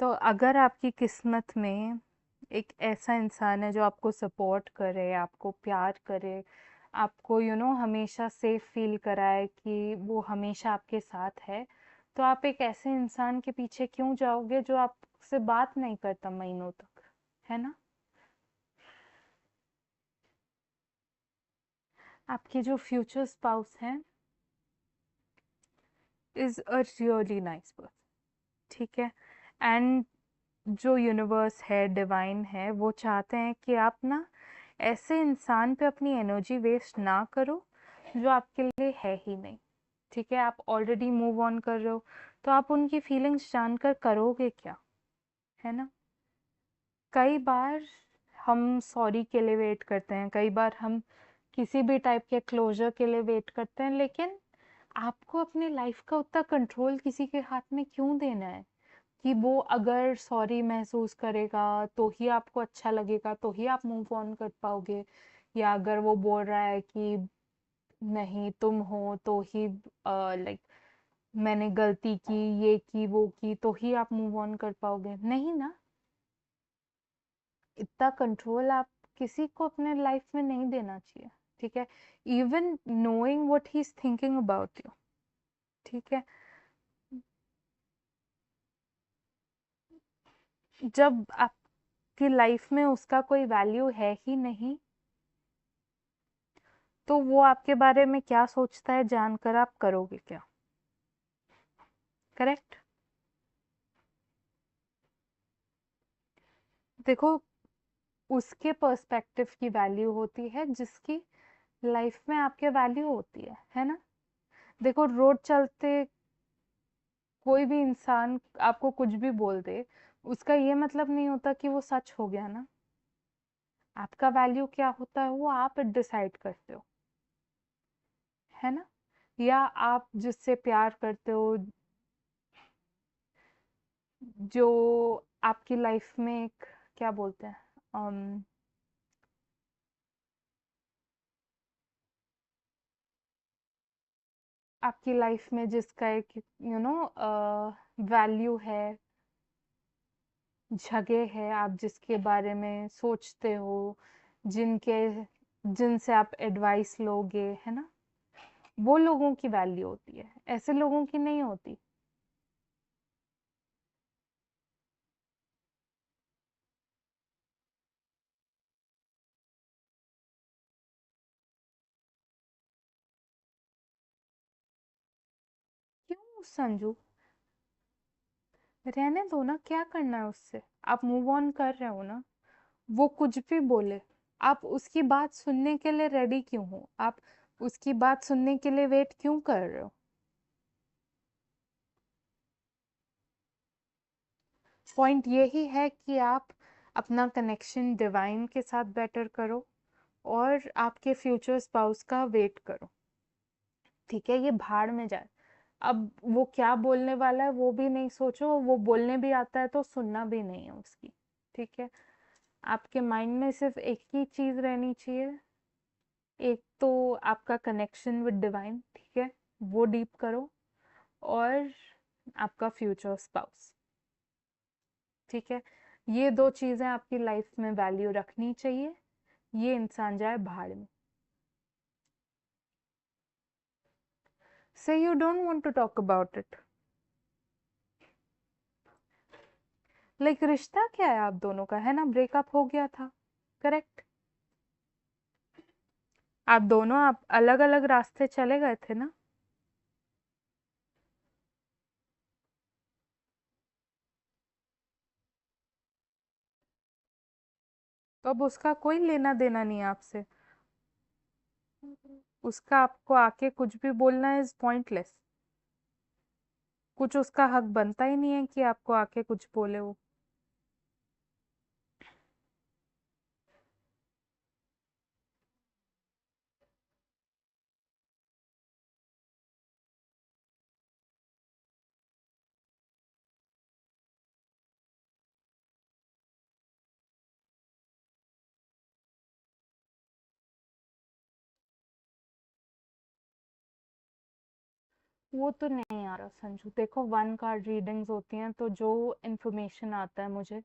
तो अगर आपकी किस्मत में एक ऐसा इंसान है जो आपको सपोर्ट करे, आपको प्यार करे, आपको हमेशा सेफ फील कराए कि वो हमेशा आपके साथ है, तो आप एक ऐसे इंसान के पीछे क्यों जाओगे जो आपसे बात नहीं करता महीनों तक, है ना? आपके जो फ्यूचर स्पाउस हैं is a really nice person, ठीक है? एंड जो यूनिवर्स है, डिवाइन है, वो चाहते हैं कि आप ना ऐसे इंसान पे अपनी एनर्जी वेस्ट ना करो जो आपके लिए है ही नहीं, ठीक है? आप ऑलरेडी मूव ऑन कर रहे हो, तो आप उनकी फीलिंग्स जानकर करोगे क्या, है ना? कई बार हम सॉरी के लिए वेट करते हैं, कई बार हम किसी भी टाइप के क्लोजर के लिए वेट करते हैं, लेकिन आपको अपने लाइफ का उतना कंट्रोल किसी के हाथ में क्यों देना है कि वो अगर सॉरी महसूस करेगा तो ही आपको अच्छा लगेगा, तो ही आप मूव ऑन कर पाओगे, या अगर वो बोल रहा है कि नहीं तुम हो तो ही लाइक मैंने गलती की, ये की, वो की, तो ही आप मूव ऑन कर पाओगे? नहीं ना। इतना कंट्रोल आप किसी को अपने लाइफ में नहीं देना चाहिए, ठीक है? Even knowing what he is thinking about you, ठीक है? जब आपकी लाइफ में उसका कोई वैल्यू है ही नहीं, तो वो आपके बारे में क्या सोचता है जानकर आप करोगे क्या? करेक्ट? देखो, उसके पर्सपेक्टिव की वैल्यू होती है जिसकी लाइफ में आपके वैल्यू होती है ना? देखो, रोड चलते कोई भी इंसान आपको कुछ भी बोल दे, उसका ये मतलब नहीं होता कि वो सच हो गया ना। आपका वैल्यू क्या होता है वो आप डिसाइड करते हो, है ना? या आप जिससे प्यार करते हो, जो आपकी लाइफ में एक क्या बोलते हैं, आपकी लाइफ में जिसका एक वैल्यू है, जगह है, आप जिसके बारे में सोचते हो, जिनके जिनसे आप एडवाइस लोगे, है ना? वो लोगों की वैल्यू होती है, ऐसे लोगों की नहीं होती। क्यों संजू? रहने दो ना, क्या करना है उससे? आप मूव ऑन कर रहे हो ना? वो कुछ भी बोले, आप उसकी बात सुनने के लिए रेडी क्यों हो? आप उसकी बात सुनने के लिए वेट क्यों कर रहे हो? पॉइंट यही है कि आप अपना कनेक्शन डिवाइन के साथ बेटर करो और आपके फ्यूचर स्पाउस का वेट करो, ठीक है? ये भाड़ में जाए, अब वो क्या बोलने वाला है वो भी नहीं सोचो, वो बोलने भी आता है तो सुनना भी नहीं है उसकी, ठीक है? आपके माइंड में सिर्फ एक ही चीज रहनी चाहिए, एक तो आपका कनेक्शन विद डिवाइन, ठीक है? वो डीप करो, और आपका फ्यूचर स्पाउस, ठीक है? ये दो चीजें आपकी लाइफ में वैल्यू रखनी चाहिए, ये इंसान जाए भाड़ में। Say you don't want to talk about it, like रिश्ता क्या है आप दोनों का, है ना? ब्रेकअप हो गया था, करेक्ट? आप दोनों आप अलग अलग रास्ते चले गए थे ना? तो अब उसका कोई लेना देना नहीं है आपसे, उसका आपको आके कुछ भी बोलना इज पॉइंटलेस। कुछ उसका हक बनता ही नहीं है कि आपको आके कुछ बोले वो। वो तो नहीं आ रहा संजू, देखो वन कार्ड रीडिंग्स होती हैं तो जो इन्फॉर्मेशन आता है मुझे,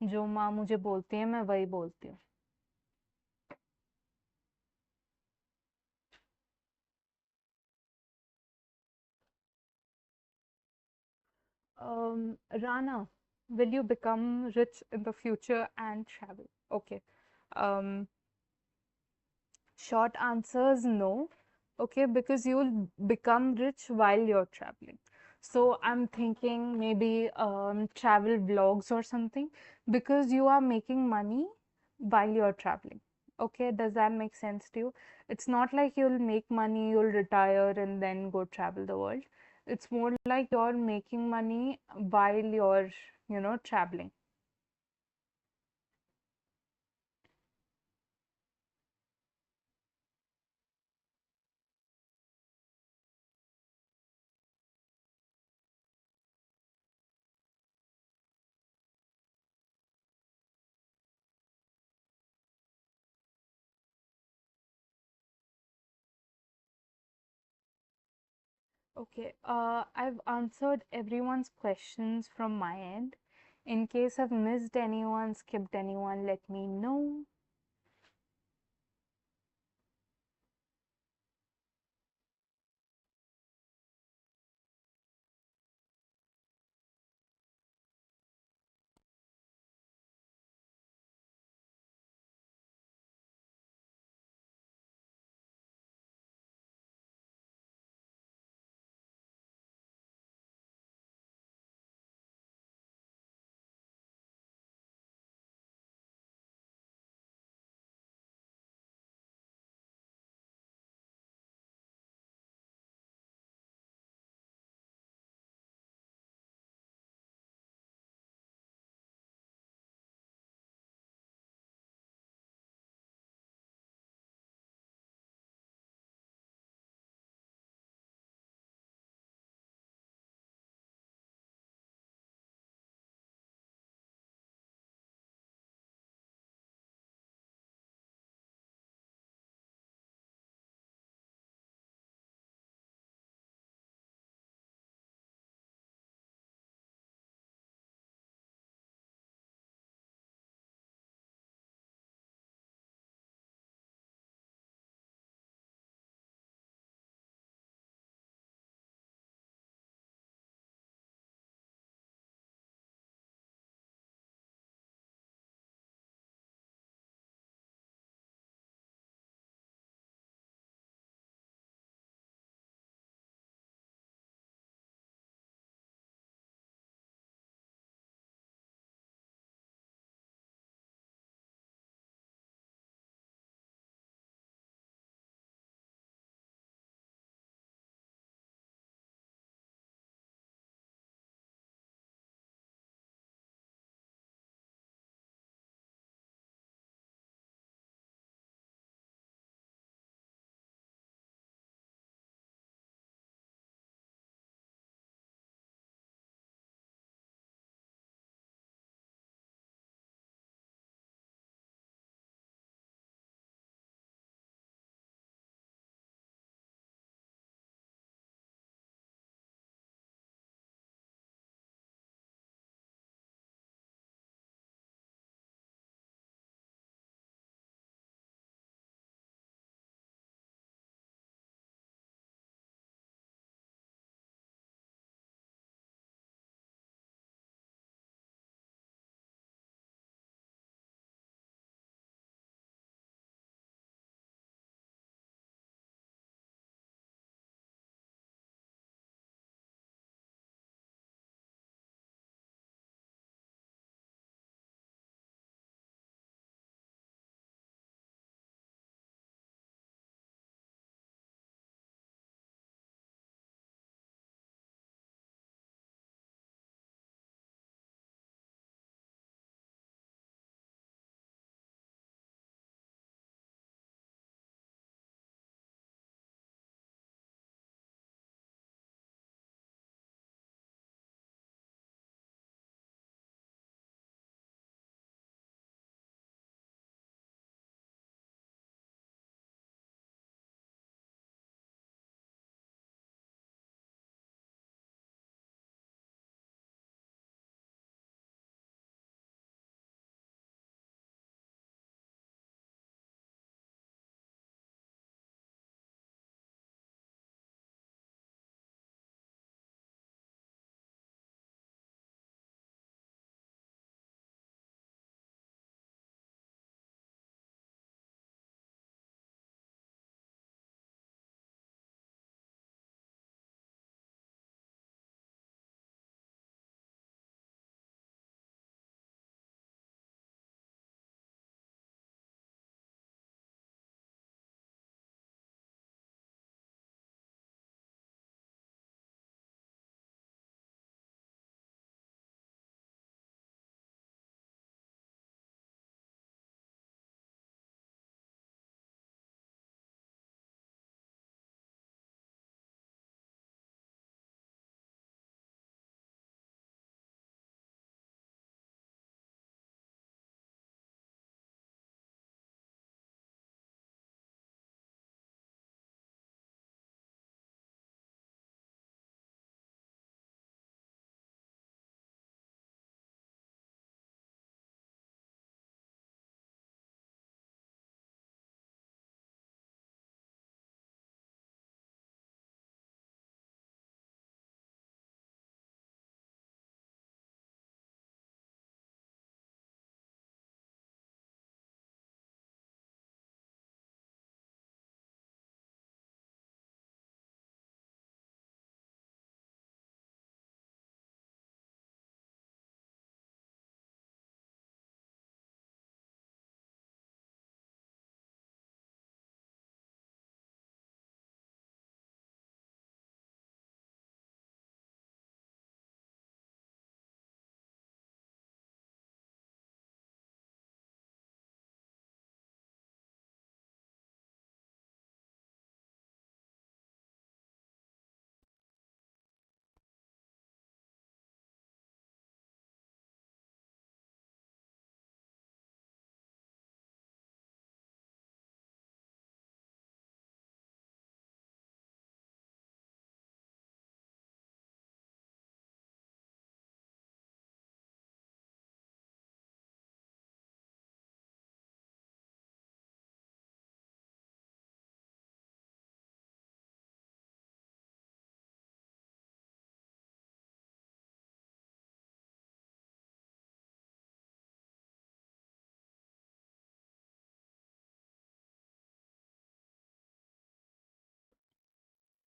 जो माँ मुझे बोलती है मैं वही बोलती हूँ। Rana, will you become rich in the future and travel? Okay. Um, Short answer is no. Okay, because you'll become rich while you're traveling. So I'm thinking maybe travel vlogs or something, because you are making money while you're traveling. Okay, does that make sense to you? It's not like you'll make money, you'll retire and then go travel the world. It's more like you're making money while you're, traveling. Okay, I've answered everyone's questions from my end. In case I've missed anyone, skipped anyone, let me know.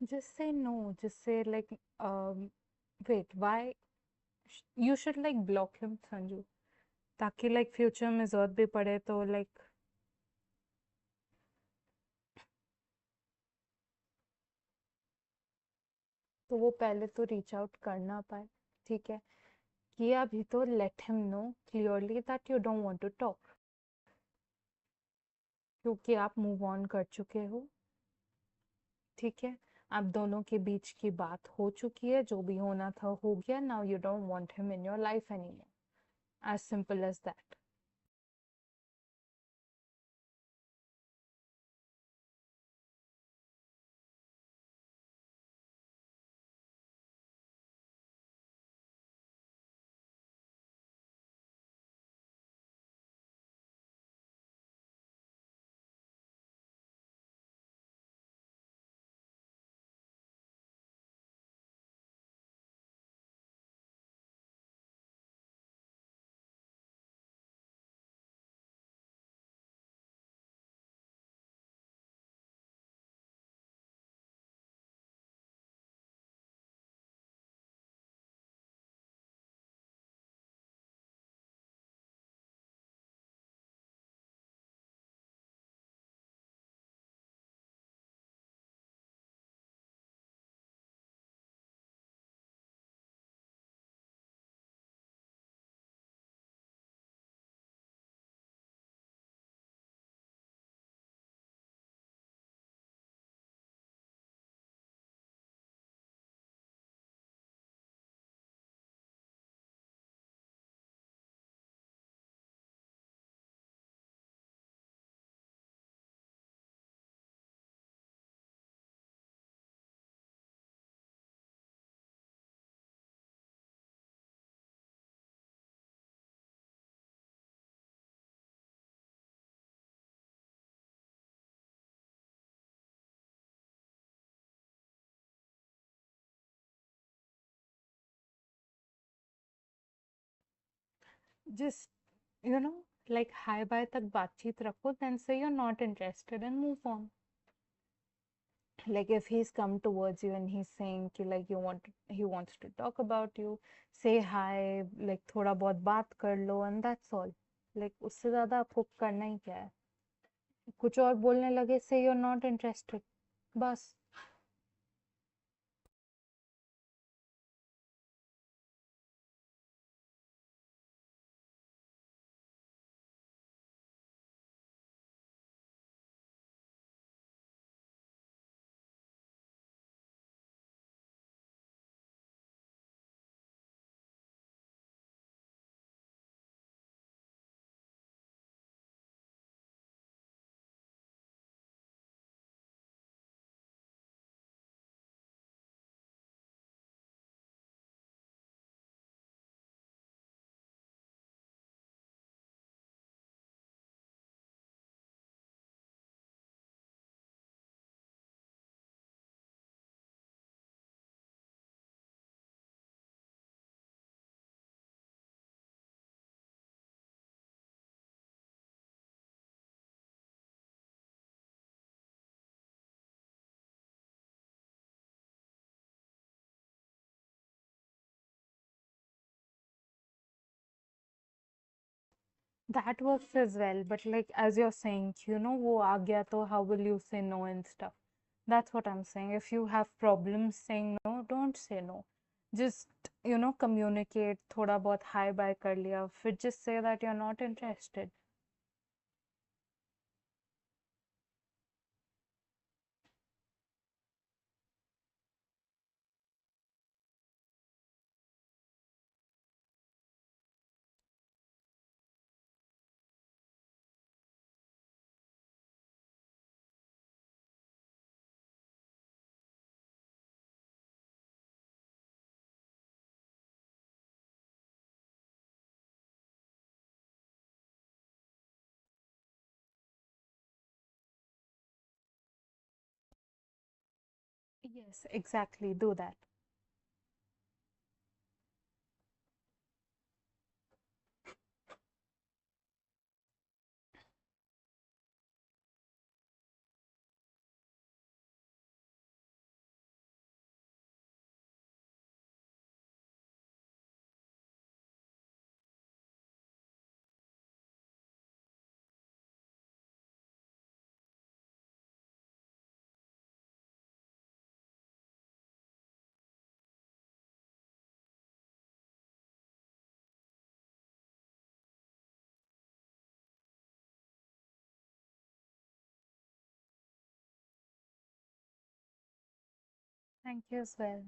Just say no. Just say like, wait, why? You should like block him, Sanju. ताकि like future में जरूरत भी पड़े तो like तो वो पहले तो रीच आउट कर ना पाए, ठीक है? किया भी तो let him know clearly that you don't want to talk, क्योंकि आप मूव ऑन कर चुके हो, ठीक है? आप दोनों के बीच की बात हो चुकी है, जो भी होना था हो गया, now you don't want him in your life anymore, as simple as that. Just, you know, like hi bye तक बातचीत रखो, then say you're not interested and move on. Like if he's come towards you and he's saying कि like you want, he wants to talk about you, say hi, like थोड़ा बहुत बात कर लो and that's all. Like उससे ज़्यादा आपको करना ही क्या है? कुछ और बोलने लगे, say you're not interested, बस. That works as well, but like as you're saying, you know, वो आ गया तो how will you say no and stuff? That's what I'm saying. If you have problems saying no, don't say no. Just, you know, communicate, थोड़ा बहुत hi bye कर लिया, फिर just say that you're not interested. Yes, exactly. Do that. Thank you as well.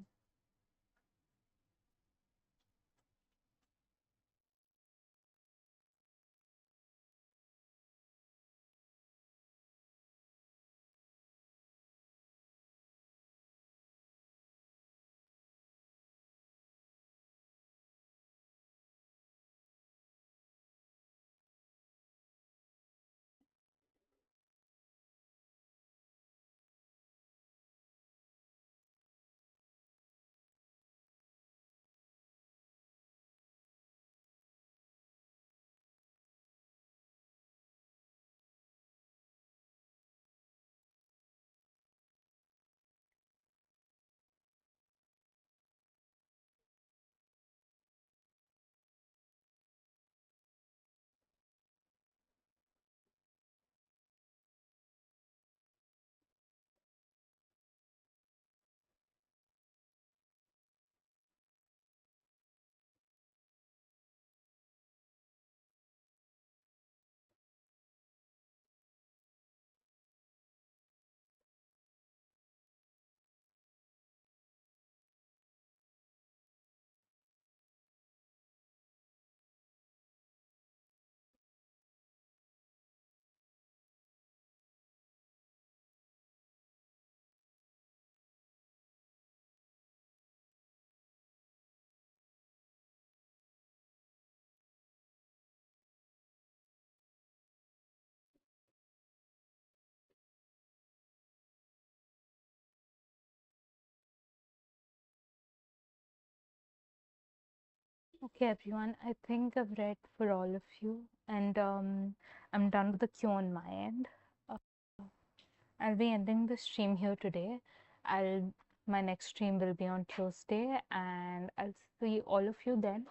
Okay, everyone, I think I've read for all of you, and I'm done with the queue on my end. Uh, I'll be ending the stream here today. I'll My next stream will be on Tuesday, and I'll see all of you then.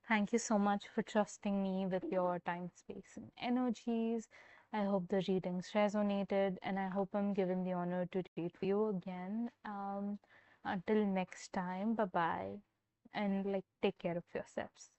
Thank you so much for trusting me with your time, space, and energies. I hope the readings resonated, and I hope I'm given the honor to read for you again. Until next time, bye bye, and like take care of yourselves.